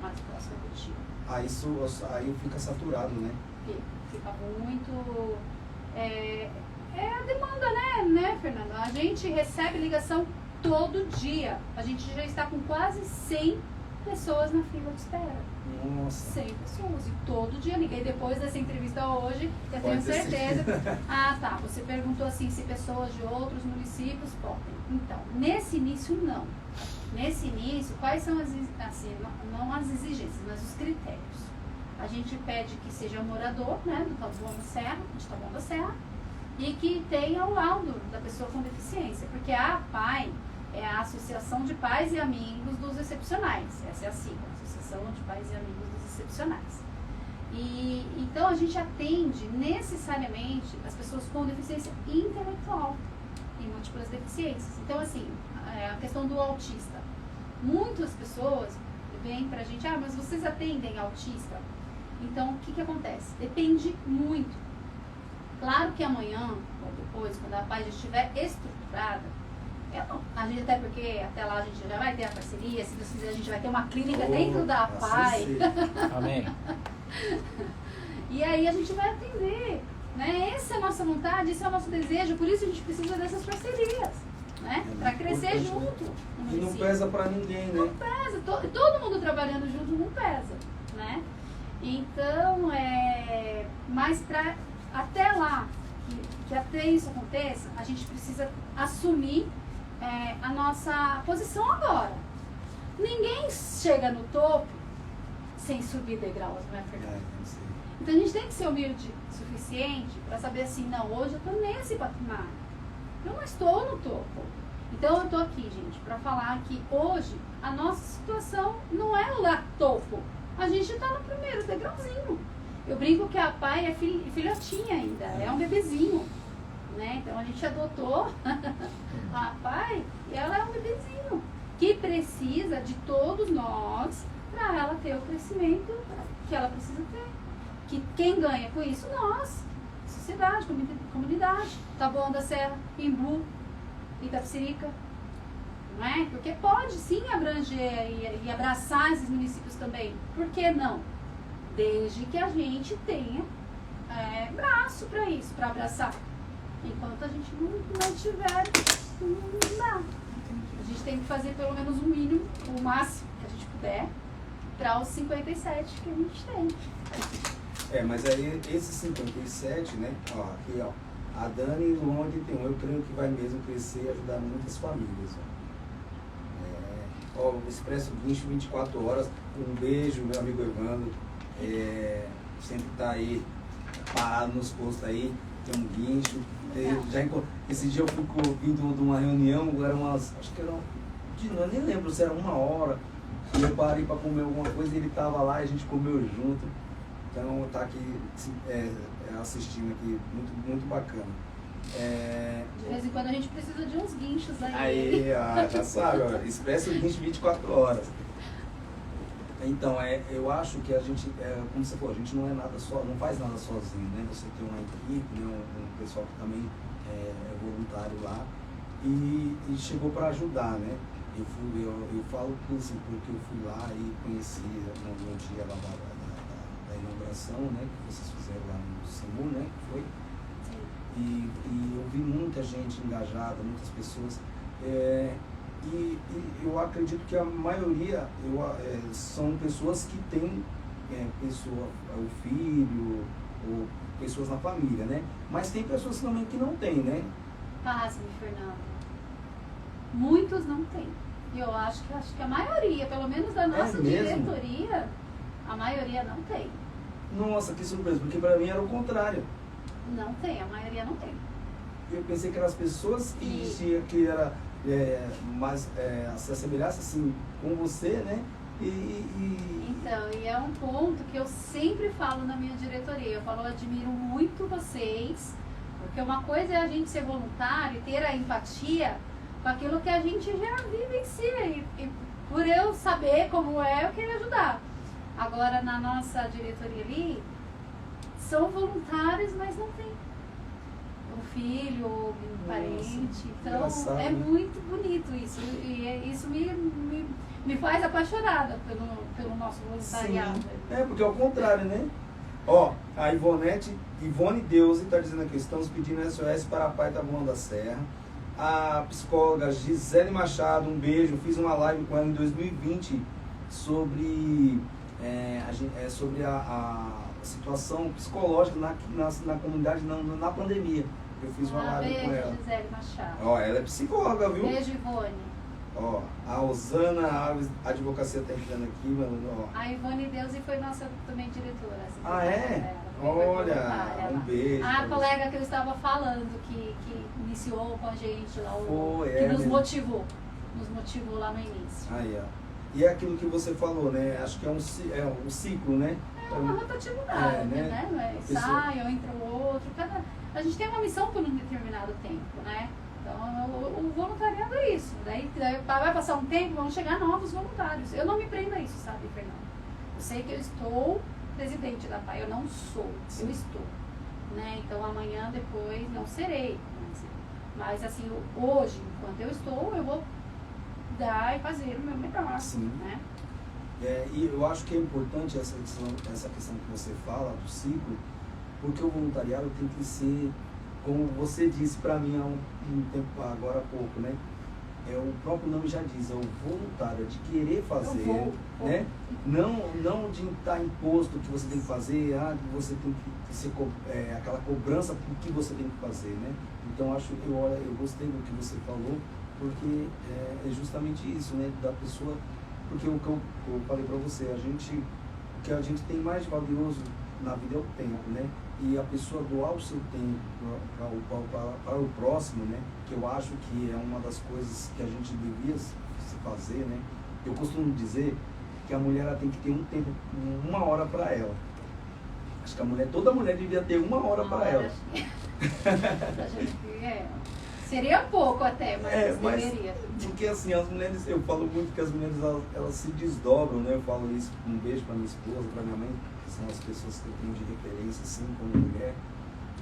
Mais próximo é Cotia. Aí fica saturado, né? fica muito... É a demanda, né, Fernanda? A gente recebe ligação todo dia. A gente já está com quase 100 pessoas na fila de espera. Nossa. 100 pessoas. E todo dia liguei depois dessa entrevista hoje, eu tenho Pode ser. certeza. Ah, tá. Você perguntou assim se pessoas de outros municípios podem. Então, nesse início, não. Nesse início, quais são as, assim, não as exigências, mas os critérios? A gente pede que seja morador, né, do Taboão da Serra, de Taboão da Serra, e que tenha o laudo da pessoa com deficiência, porque a APAI é a Associação de Pais e Amigos dos Excepcionais, essa é a sigla, Associação de Pais e Amigos dos Excepcionais. E então a gente atende necessariamente as pessoas com deficiência intelectual e múltiplas deficiências. Então, assim, a questão do autista. Muitas pessoas vêm pra gente, mas vocês atendem autista? Então, o que acontece? Depende muito. Claro que amanhã, ou depois, quando a APAI já estiver estruturada, a gente, até porque até lá a gente já vai ter a parceria, se Deus quiser a gente vai ter uma clínica dentro da APAI. Amém. E aí a gente vai atender, né? Essa é a nossa vontade, esse é o nosso desejo, por isso a gente precisa dessas parcerias, né? Para crescer junto. E não pesa para ninguém, né? Não pesa, todo mundo trabalhando junto não pesa, né? Então, mas para até lá, que até isso aconteça, a gente precisa assumir a nossa posição agora. Ninguém chega no topo sem subir degraus, não é, Fernando? Então a gente tem que ser humilde o suficiente para saber assim, não, hoje eu estou nesse patamar. Eu não estou no topo. Então eu estou aqui, gente, para falar que hoje a nossa situação não é lá topo. A gente está no primeiro degrauzinho. Eu brinco que a APAI é filhotinha ainda, é um bebezinho, né? Então a gente adotou a APAI e ela é um bebezinho que precisa de todos nós para ela ter o crescimento que ela precisa ter. Que quem ganha com isso? Nós, sociedade, comunidade, Taboão da Serra, Imbu, Itapecerica, não é? Porque pode sim abranger e abraçar esses municípios também. Por que não? Desde que a gente tenha braço para isso, para abraçar. Enquanto a gente não tiver, não dá. A gente tem que fazer pelo menos o mínimo, o máximo que a gente puder, para os 57 que a gente tem. Mas aí esses 57, né? Ó, aqui, ó. A Dani e o onde tem um, eu creio que vai mesmo crescer e ajudar muitas famílias. Ó, o Expresso Guincho 24 horas. Um beijo, meu amigo Evandro. Sempre tá aí parado nos postos aí, tem um guincho. Esse dia eu fui vindo de uma reunião, era umas, acho que era, eu nem lembro se era 1 hora, e eu parei para comer alguma coisa e ele tava lá e a gente comeu junto. Então tá aqui assistindo aqui, muito, muito bacana. De vez em quando a gente precisa de uns guinchos aí. Aí, já sabe, ó, Expresso Guincho 24 horas. Então, eu acho que a gente, como você falou, a gente não é nada só, não faz nada sozinho, né? Você tem uma equipe, né? um pessoal que também é voluntário lá e chegou para ajudar, né? Eu falo assim, porque eu fui lá e conheci no dia lá da inauguração, né? Que vocês fizeram lá no SAMU, né? Que foi? Sim. E eu vi muita gente engajada, muitas pessoas. E eu acredito que a maioria são pessoas que têm o filho ou pessoas na família, né? Mas tem pessoas também que não têm, né? Pasme, Fernando. Muitos não têm. E eu acho que a maioria, pelo menos da nossa diretoria, a maioria não tem. Nossa, que surpresa, porque para mim era o contrário. Não tem, a maioria não tem. Eu pensei que eram as pessoas que era mais se assemelhasse assim com você, né? Então, e é um ponto que eu sempre falo na minha diretoria. Eu falo, eu admiro muito vocês, porque uma coisa é a gente ser voluntário e ter a empatia com aquilo que a gente já vivencia. E por eu saber como eu queria ajudar. Agora, na nossa diretoria ali, são voluntários, mas não tem um filho, um parente. Então, engraçado, é né? muito bonito isso. E isso me faz apaixonada pelo nosso voluntariado. Sim. Porque é o contrário, né? Ó, a Ivone Deus está dizendo aqui, estamos pedindo SOS para a Pai Taboão da Serra. A psicóloga Gisele Machado, um beijo, fiz uma live com ela em 2020 sobre, sobre a situação psicológica na comunidade, na pandemia. Eu fiz uma live com ela. Gisele Machado. Ó, ela é psicóloga, viu? Beijo, Ivone. Ó, a Osana Alves, advocacia tá entrando aqui, mano. Ó. A Ivone Deus foi nossa também diretora. Ah, é? Olha, um beijo. A colega que eu estava falando, que iniciou com a gente lá, que nos motivou lá no início. Aí, ó. E é aquilo que você falou, né? Acho que é um ciclo, né? É uma rotatividade, né? Sai, ou entra o outro. A gente tem uma missão por um determinado tempo, né? Então, o voluntariado é isso. Daí vai passar um tempo, vão chegar novos voluntários. Eu não me prendo a isso, sabe, Fernando? Eu sei que eu estou presidente da PAI, eu não sou, eu estou. Né? Então, amanhã, depois, não serei. Mas, assim, hoje, enquanto eu estou, eu vou dar e fazer o meu melhor. Sim. Né? E eu acho que é importante essa questão que você fala do ciclo, porque o voluntariado tem que ser, como você disse para mim há um tempo, agora há pouco, né? O próprio nome já diz, é o voluntário, de querer fazer, né? Não de estar imposto que você tem que fazer, que você tem que ser aquela cobrança por que você tem que fazer, né? Então eu gostei do que você falou, porque é justamente isso, né? Da pessoa, porque o que eu falei para você, o que a gente tem mais valioso na vida é o tempo, né? E a pessoa doar o seu tempo para o próximo, né? Que eu acho que é uma das coisas que a gente devia se fazer, né? Eu costumo dizer que a mulher ela tem que ter um tempo, 1 hora para ela. Acho que toda mulher devia ter 1 hora para ela. Seria pouco até, mas deveria. Porque assim, as mulheres, eu falo muito que as mulheres elas se desdobram, né? Eu falo isso, um beijo para minha esposa, para minha mãe, que são as pessoas que eu tenho de referência, assim, como mulher.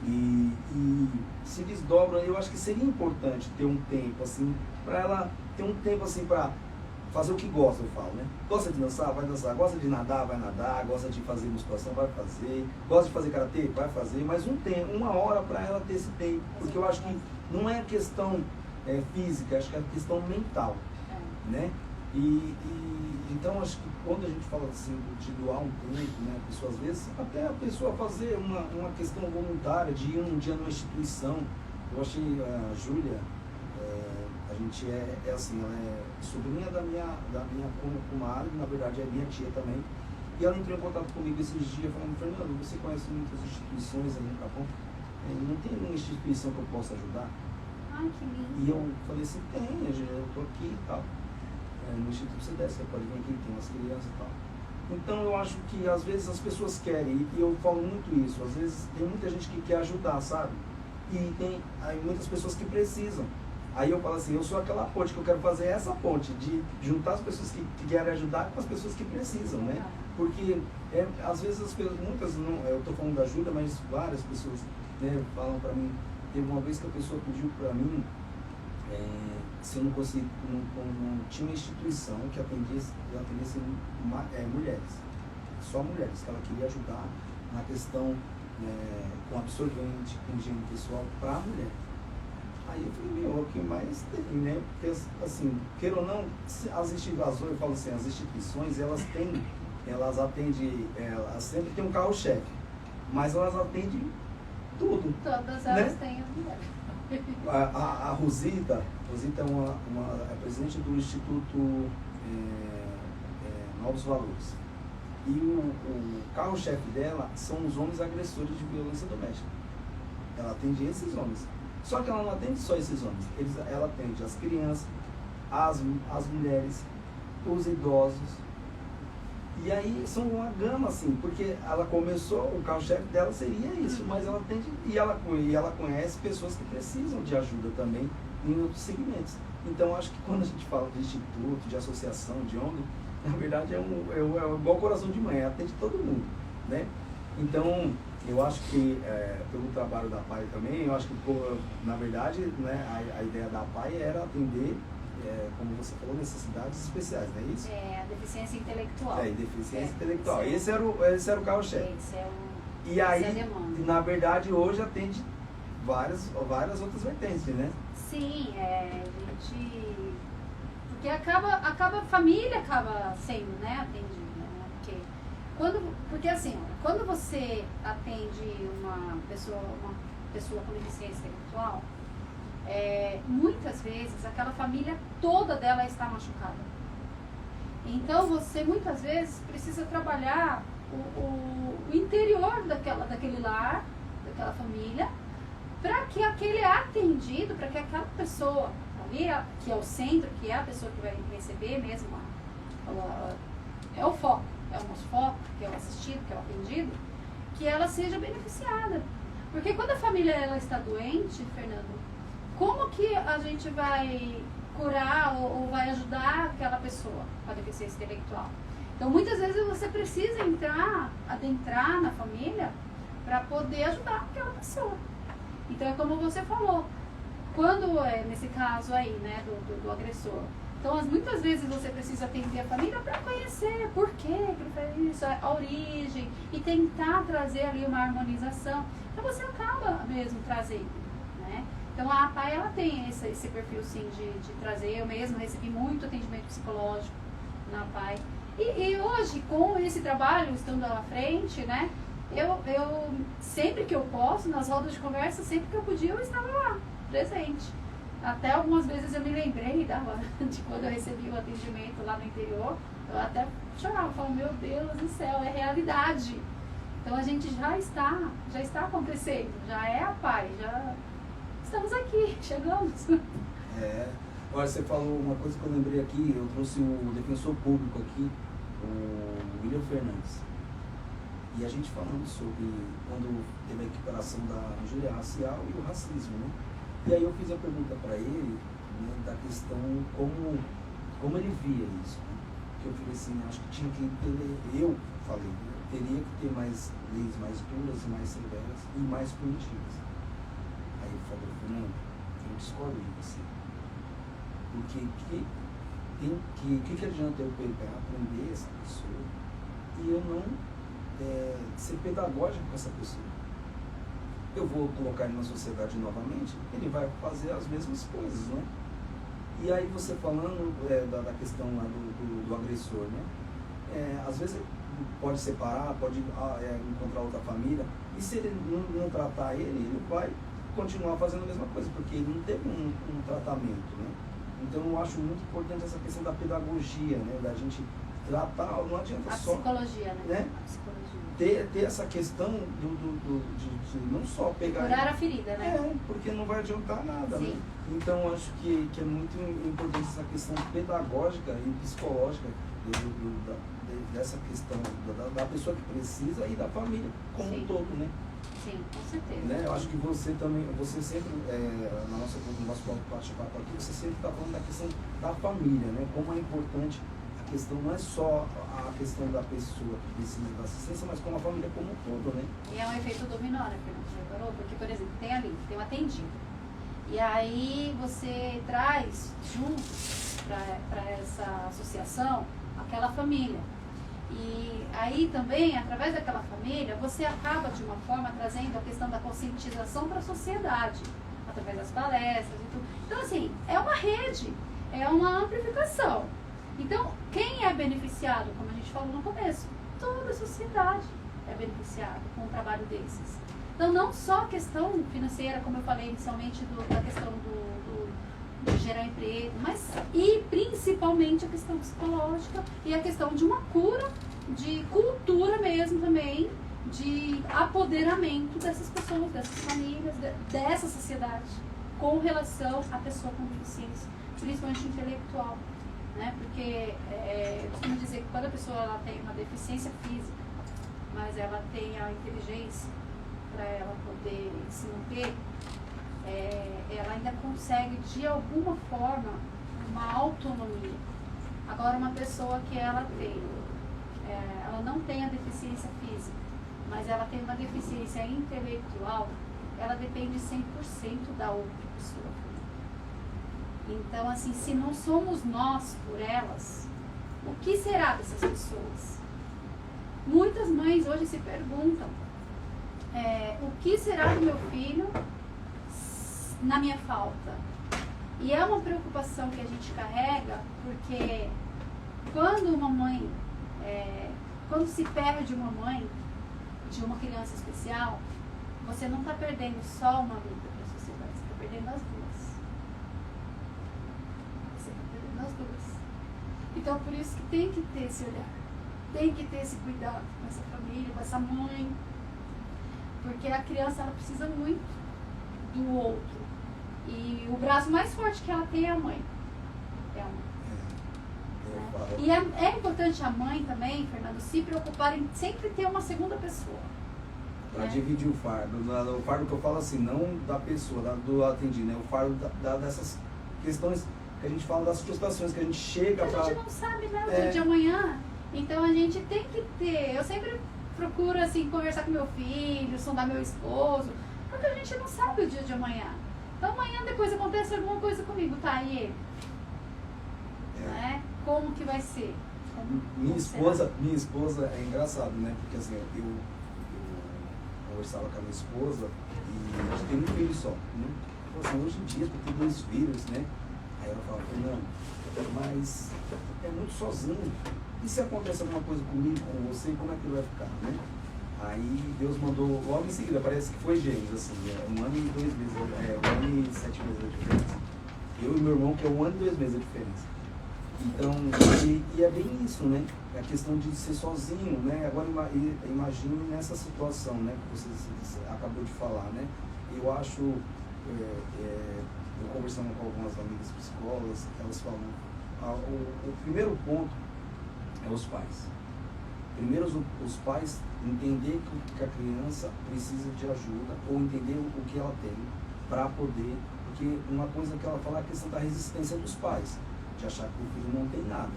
E se desdobram, eu acho que seria importante ter um tempo, assim, para ela ter um tempo, assim, para fazer o que gosta, eu falo, né? Gosta de dançar? Vai dançar. Gosta de nadar? Vai nadar. Gosta de fazer musculação? Vai fazer. Gosta de fazer karatê? Vai fazer. Mas um tempo, 1 hora para ela ter esse tempo. Porque eu acho que não é questão física, acho que é questão mental, né? Então, acho que quando a gente fala assim, de doar um tempo, né? A pessoa, às vezes, até a pessoa fazer uma questão voluntária, de ir um dia numa instituição. Eu achei a Júlia, a gente assim, ela é sobrinha da minha comadre, na verdade é minha tia também. E ela entrou em contato comigo esses dias, falando: Fernando, você conhece muitas instituições aí no Capão? Não tem nenhuma instituição que eu possa ajudar? Ai, que lindo. E eu falei assim: tem, eu estou aqui e tal. No Instituto CDS, você pode vir aqui, tem umas crianças e tal. Então eu acho que às vezes as pessoas querem, e eu falo muito isso, às vezes tem muita gente que quer ajudar, sabe? E tem muitas pessoas que precisam. Aí eu falo assim: eu sou aquela ponte, que eu quero fazer essa ponte, de juntar as pessoas que querem ajudar com as pessoas que precisam, né? Porque às vezes as pessoas, muitas, não, eu estou falando da ajuda, mas várias pessoas, né, falam para mim. Teve uma vez que a pessoa pediu para mim se eu não conseguia, não tinha uma instituição que atendesse mulheres, só mulheres, que ela queria ajudar na questão com absorvente, com higiene pessoal para a mulher. Aí eu falei: o que mais tem, né? Porque, assim, queira ou não, as instituições, eu falo assim, as instituições, elas atendem, elas sempre tem um carro-chefe, mas elas atendem tudo. Todas elas, né? Têm as mulheres. A Rosita é presidente do Instituto Novos Valores. E o carro-chefe dela são os homens agressores de violência doméstica. Ela atende esses homens. Só que ela não atende só esses homens. Ela atende as crianças, as mulheres, os idosos. E aí são uma gama, assim, porque ela começou, o carro-chefe dela seria isso, mas ela atende, e ela conhece pessoas que precisam de ajuda também em outros segmentos. Então acho que quando a gente fala de instituto, de associação, de ONG, na verdade é igual coração de mãe, atende todo mundo, né? Então eu acho que pelo trabalho da PAI também, eu acho que na verdade, né, a ideia da PAI era atender, como você falou, necessidades especiais, não é isso? A deficiência intelectual. Deficiência intelectual. Esse era o carro-chefe. E Essa é a aí, demanda. na verdade, hoje atende várias outras vertentes, né? Sim, a gente... Porque a família acaba sendo, né, atendida, né? Porque assim, ó, quando você atende uma pessoa com deficiência intelectual, muitas vezes aquela família toda dela está machucada. Então você muitas vezes precisa trabalhar o interior daquele lar, daquela família, para que aquele é atendido, para que aquela pessoa ali, que é o centro, que é a pessoa que vai receber mesmo, é o foco, é o nosso foco, que é o assistido, que é o atendido, que ela seja beneficiada. Porque quando a família ela está doente, Fernando, como que a gente vai curar ou vai ajudar aquela pessoa com a deficiência intelectual? Então, muitas vezes você precisa adentrar na família para poder ajudar aquela pessoa. Então, é como você falou, quando nesse caso aí, né, do agressor. Então, muitas vezes você precisa atender a família para conhecer por que ele fez isso, a origem, e tentar trazer ali uma harmonização. Então, você acaba mesmo trazendo, né? Então, a APAE, ela tem esse perfil, sim, de trazer. Eu mesmo recebi muito atendimento psicológico na APAE. E hoje, com esse trabalho, estando à frente, né, eu sempre que eu posso, nas rodas de conversa, sempre que eu podia, eu estava lá, presente. Até algumas vezes eu me lembrei de quando eu recebi o atendimento lá no interior, eu até chorava, falava, meu Deus do céu, é realidade. Então a gente já está acontecendo, já é a paz, já estamos aqui, chegamos. Agora você falou uma coisa que eu lembrei aqui, eu trouxe o defensor público aqui, o William Fernandes. E a gente falando sobre quando teve a equiparação da injúria racial e o racismo, né? E aí eu fiz a pergunta para ele, né, da questão como ele via isso, né? Que eu falei assim, acho que tinha que ter, eu falei, teria que ter mais leis mais duras, mais severas e mais punitivas. Aí ele falou, Fernando, eu discordo de você. Porque que adianta eu pegar, aprender essa pessoa e eu não ser pedagógico com essa pessoa? Eu vou colocar ele na sociedade novamente, ele vai fazer as mesmas coisas, né? E aí você falando da questão lá do agressor, né? Às vezes pode separar, pode encontrar outra família, e se ele não tratar ele vai continuar fazendo a mesma coisa, porque ele não teve um tratamento, né? Então eu acho muito importante essa questão da pedagogia, né? Da gente tratar, não adianta só... A psicologia, né? A psicologia. Ter essa questão de não só pegar... Curar a ferida, né? Porque não vai adiantar nada, sim, né? Então eu acho que é muito importante essa questão pedagógica e psicológica dessa questão da pessoa que precisa e da família como sim, um todo, né? Sim, com certeza. Né? Eu acho que você também, você sempre, no nosso bate-papo aqui, você sempre está falando da questão da família, né? Como é importante a questão, não é só a questão da pessoa que precisa da assistência, mas como a família como um todo, né? E é um efeito dominó, né, Fernando? Você reparou? Porque, por exemplo, tem um atendido. E aí você traz junto para essa associação aquela família. E aí também, através daquela família, você acaba de uma forma trazendo a questão da conscientização para a sociedade, através das palestras e tudo. Então, assim, é uma rede, é uma amplificação. Então, quem é beneficiado, como a gente falou no começo? Toda a sociedade é beneficiada com um trabalho desses. Então, não só a questão financeira, como eu falei inicialmente, da questão de gerar emprego, mas e principalmente a questão psicológica e a questão de uma cura, de cultura mesmo também, de apoderamento dessas pessoas, dessas famílias, dessa sociedade, com relação à pessoa com deficiência, principalmente intelectual. Né? Porque eu costumo dizer que quando a pessoa ela tem uma deficiência física, mas ela tem a inteligência para ela poder se manter, ela ainda consegue de alguma forma uma autonomia. Agora uma pessoa que ela não tem a deficiência física, mas ela tem uma deficiência intelectual, ela depende 100% da outra pessoa. Então, assim, se não somos nós por elas, o que será dessas pessoas? Muitas mães hoje se perguntam, o que será do meu filho na minha falta? E é uma preocupação que a gente carrega, porque quando uma mãe, quando se perde uma mãe de uma criança especial, você não está perdendo só uma vida para a sociedade, você está perdendo as duas. Você está perdendo as duas. Então, por isso que tem que ter esse olhar, tem que ter esse cuidado com essa família, com essa mãe, porque a criança, ela precisa muito do outro. E o braço mais forte que ela tem é a mãe. É a mãe. E é importante a mãe também, Fernando, se preocupar em sempre ter uma segunda pessoa. Para dividir o fardo. O fardo que eu falo assim, não da pessoa, do atendido, né? O fardo dessas questões que a gente fala, das frustrações que a gente chega para... A gente não sabe, né, o dia de amanhã. Então a gente tem que ter... Eu sempre procuro, assim, conversar com meu filho, sondar meu esposo, porque a gente não sabe o dia de amanhã. Então amanhã depois acontece alguma coisa comigo, tá? E ele? Né? Como que vai ser? Minha esposa é engraçado, né? Porque assim, eu conversava com a minha esposa e a gente tem um filho só, né? Então, assim, hoje em dia tu tem 2 filhos, né? Aí ela fala, Fernando, mas é muito sozinho. E se acontece alguma coisa comigo, com você, como é que ele vai ficar, né? Aí Deus mandou logo em seguida, parece que foi gêmeos, assim, 1 ano e 2 meses, 1 ano e 7 meses a diferença. Eu e meu irmão, que é 1 ano e 2 meses a diferença. Então, e é bem isso, né? É a questão de ser sozinho, né? Agora imagine nessa situação, né? Que você acabou de falar, né? Eu acho, eu conversando com algumas amigas psicólogas, elas falam, o primeiro ponto é os pais. Primeiro os pais entender que a criança precisa de ajuda, ou entender o que ela tem para poder, porque uma coisa que ela fala é a questão da resistência dos pais, de achar que o filho não tem nada.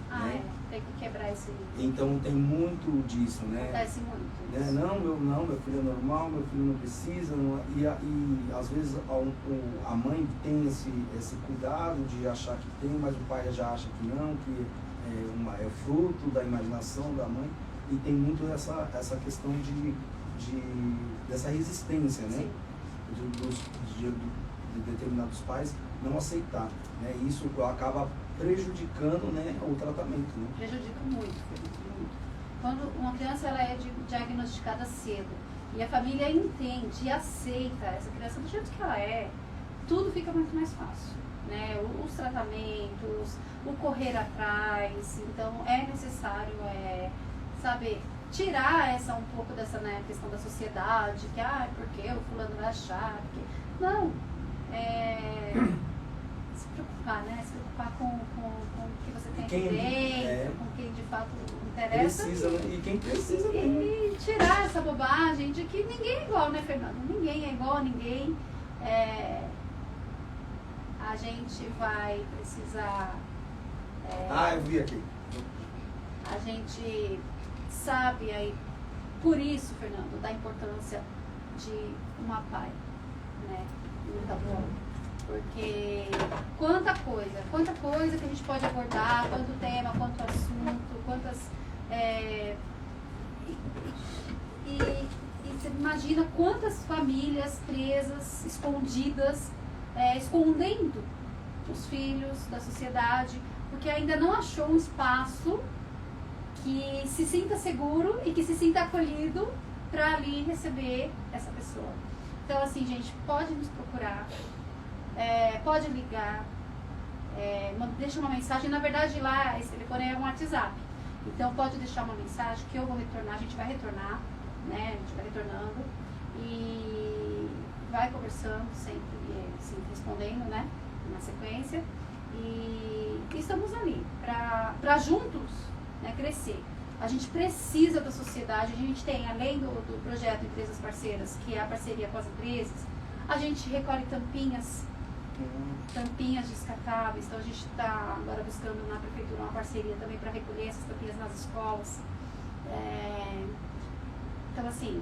Né? Tem que quebrar esse... Então tem muito disso, né? Acontece muito isso. Não, meu filho é normal, meu filho não precisa, e às vezes a mãe tem esse cuidado de achar que tem, mas o pai já acha que não, que é fruto da imaginação da mãe, e tem muito essa questão dessa resistência, né? De determinados pais não aceitar, né? Isso acaba prejudicando, né, o tratamento, né? Prejudica muito, muito. Quando uma criança ela é diagnosticada cedo e a família entende e aceita essa criança do jeito que ela é, tudo fica muito mais fácil, né? Os tratamentos, o correr atrás. Então é necessário, saber tirar um pouco dessa, né, questão da sociedade, que porque o fulano vai achar, porque... Não, se preocupar, né? Se preocupar com o que você tem aqui dentro, com quem de fato interessa. Precisa, e quem precisa mesmo. E tirar essa bobagem de que ninguém é igual, né, Fernando? Ninguém é igual a ninguém. A gente vai precisar... eu vi aqui. A gente sabe aí, por isso, Fernando, da importância de uma pai, né? Tá bom? Porque quanta coisa que a gente pode abordar, quanto tema, quanto assunto, quantas... E você imagina quantas famílias presas, escondidas, escondendo os filhos da sociedade, porque ainda não achou um espaço que se sinta seguro e que se sinta acolhido para ali receber essa pessoa. Então, assim, gente, pode nos procurar, pode ligar, deixa uma mensagem. Na verdade, lá, esse telefone é um WhatsApp. Então, pode deixar uma mensagem que eu vou retornar, a gente vai retornar, né? A gente vai retornando e vai conversando sempre, assim, respondendo, né? Na sequência. E estamos ali para juntos, né, crescer. A gente precisa da sociedade, a gente tem, além do projeto Empresas Parceiras, que é a parceria com as empresas, a gente recolhe tampinhas descartáveis. Então a gente está agora buscando na prefeitura uma parceria também para recolher essas tampinhas nas escolas. Então, assim,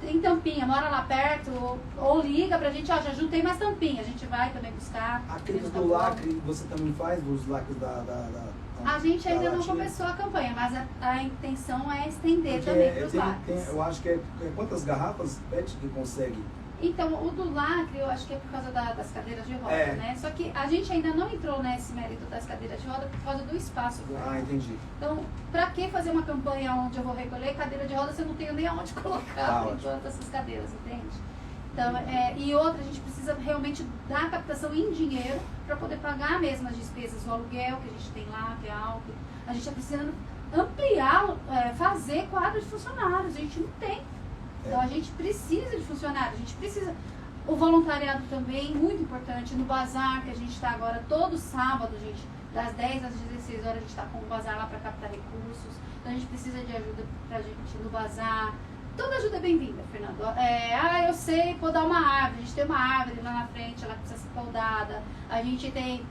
em Tampinha, mora lá perto, ou liga pra gente, ó, já juntei mais tampinha, a gente vai também buscar. Aqueles do lacre, você também faz dos lacres a gente da ainda não latinha? começou a campanha, mas a intenção é estender Porque também para os lacres. eu acho que quantas garrafas PET que consegue? Então, o do lacre, eu acho que é por causa das cadeiras de roda, É. né? Só que a gente ainda não entrou nesse mérito das cadeiras de roda por causa do espaço. Ah, entendi. Então, pra que fazer uma campanha onde eu vou recolher cadeira de roda se eu não tenho nem aonde colocar por enquanto essas cadeiras, entende? Então, e outra, a gente precisa realmente dar captação em dinheiro para poder pagar mesmo as despesas, o aluguel que a gente tem lá, que é alto. A gente está precisando ampliar, fazer quadro de funcionários, a gente não tem. Então a gente precisa de funcionários, a gente precisa. O voluntariado também, muito importante, no bazar, que a gente está agora todo sábado, gente, das 10 às 16 horas, a gente está com o bazar lá para captar recursos. Então a gente precisa de ajuda pra gente no bazar. Toda ajuda é bem-vinda, Fernando. Eu sei podar uma árvore, a gente tem uma árvore lá na frente, ela precisa ser podada. A gente tem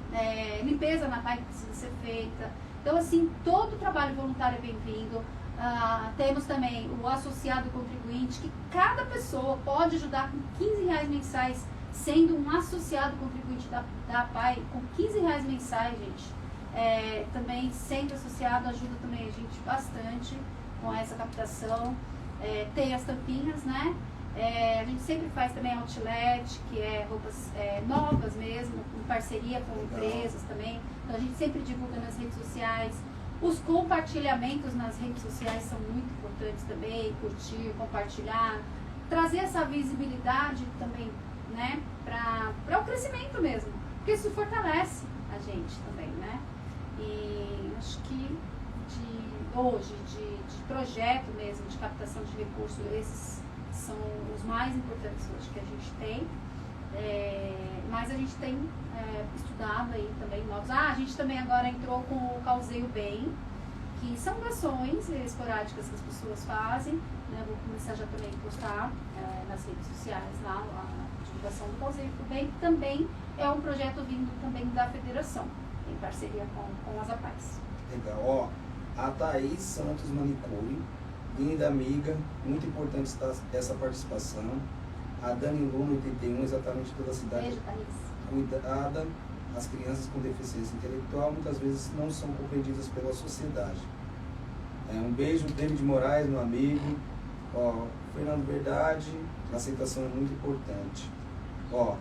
limpeza na PAI que precisa ser feita. Então, assim, todo trabalho voluntário é bem-vindo. Temos também o associado contribuinte, que cada pessoa pode ajudar com R$15 mensais, sendo um associado contribuinte da PAI, com R$15 mensais, gente. Também sendo associado ajuda também a gente bastante com essa captação. Tem as tampinhas, né? A gente sempre faz também outlet, que é roupas novas mesmo, em parceria com empresas também. Então a gente sempre divulga nas redes sociais. Os compartilhamentos nas redes sociais são muito importantes também, curtir, compartilhar, trazer essa visibilidade também, né, para o crescimento mesmo, porque isso fortalece a gente também, né? E acho que de projeto mesmo, de captação de recursos, esses são os mais importantes hoje que a gente tem. Mas a gente tem estudado aí também novos. A gente também agora entrou com o Causeio Bem, que são ações esporádicas que as pessoas fazem, né? Vou começar já também a postar nas redes sociais lá a divulgação do Causeio Bem, que também é um projeto vindo também da federação, em parceria com as APAES. Legal, ó, a Thaís Santos Manicure, linda amiga, muito importante essa participação. A Dani Luna, 81, exatamente toda a cidade. Beijo, Thaís. Cuidada, as crianças com deficiência intelectual muitas vezes não são compreendidas pela sociedade. Um beijo, David Moraes, meu amigo. Ó, Fernando Verdade, a aceitação é muito importante. Ó,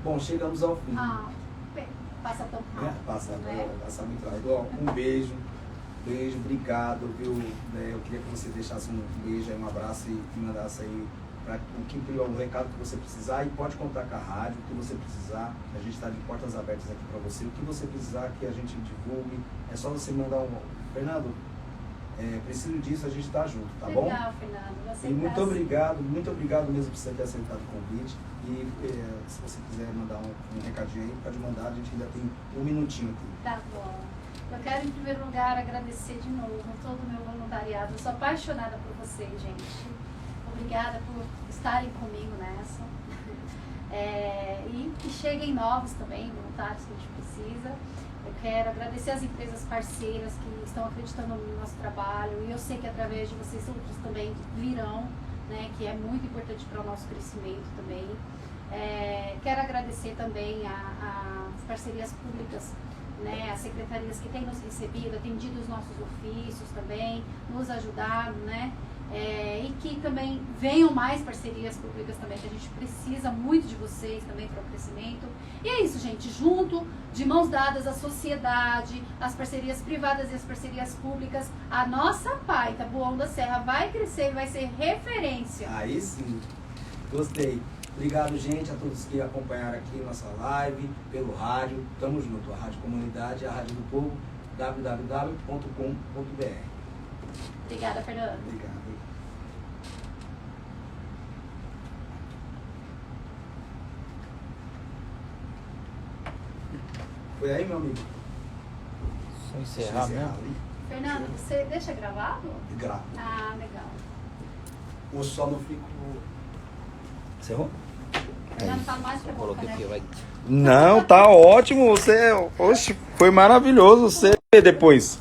bom, chegamos ao fim. Passa tão rápido. Passa muito rápido. Ó, um beijo, obrigado, viu? Eu queria que você deixasse um beijo, um abraço e mandasse aí para o recado que você precisar, e pode contar com a rádio, o que você precisar, a gente está de portas abertas aqui para você, o que você precisar que a gente divulgue, é só você mandar Fernando, preciso disso, a gente está junto, tá bom? Legal, Fernando, você e muito obrigado mesmo por você ter aceitado o convite, e se você quiser mandar um recadinho aí, pode mandar, a gente ainda tem um minutinho aqui. Tá bom. Eu quero, em primeiro lugar, agradecer de novo todo o meu voluntariado, eu sou apaixonada por vocês, gente. Obrigada por estarem comigo nessa. E que cheguem novos também, voluntários que a gente precisa. Eu quero agradecer as empresas parceiras que estão acreditando no nosso trabalho. E eu sei que através de vocês outros também virão, né, que é muito importante para o nosso crescimento também. Quero agradecer também as parcerias públicas, né, as secretarias que têm nos recebido, atendido os nossos ofícios também, nos ajudado, né? E que também venham mais parcerias públicas também, que a gente precisa muito de vocês também para o crescimento. E é isso, gente, junto, de mãos dadas, a sociedade, as parcerias privadas e as parcerias públicas, a nossa PAI, Taboão da Serra, vai crescer e vai ser referência. Aí sim, gostei. Obrigado, gente, a todos que acompanharam aqui nossa live, pelo rádio. Tamo junto, a Rádio Comunidade, a Rádio do Povo, www.com.br. Obrigada, Fernando. Obrigado. Foi aí, meu amigo? Só encerrar mesmo? Fernando, você deixa gravado? Gravo. Ah, legal. O só não fico... Encerrou? Fernando tá mais pra boca, Coloquei né? aqui, vai. Não, tá ótimo. Você, oxe, foi maravilhoso. Você depois.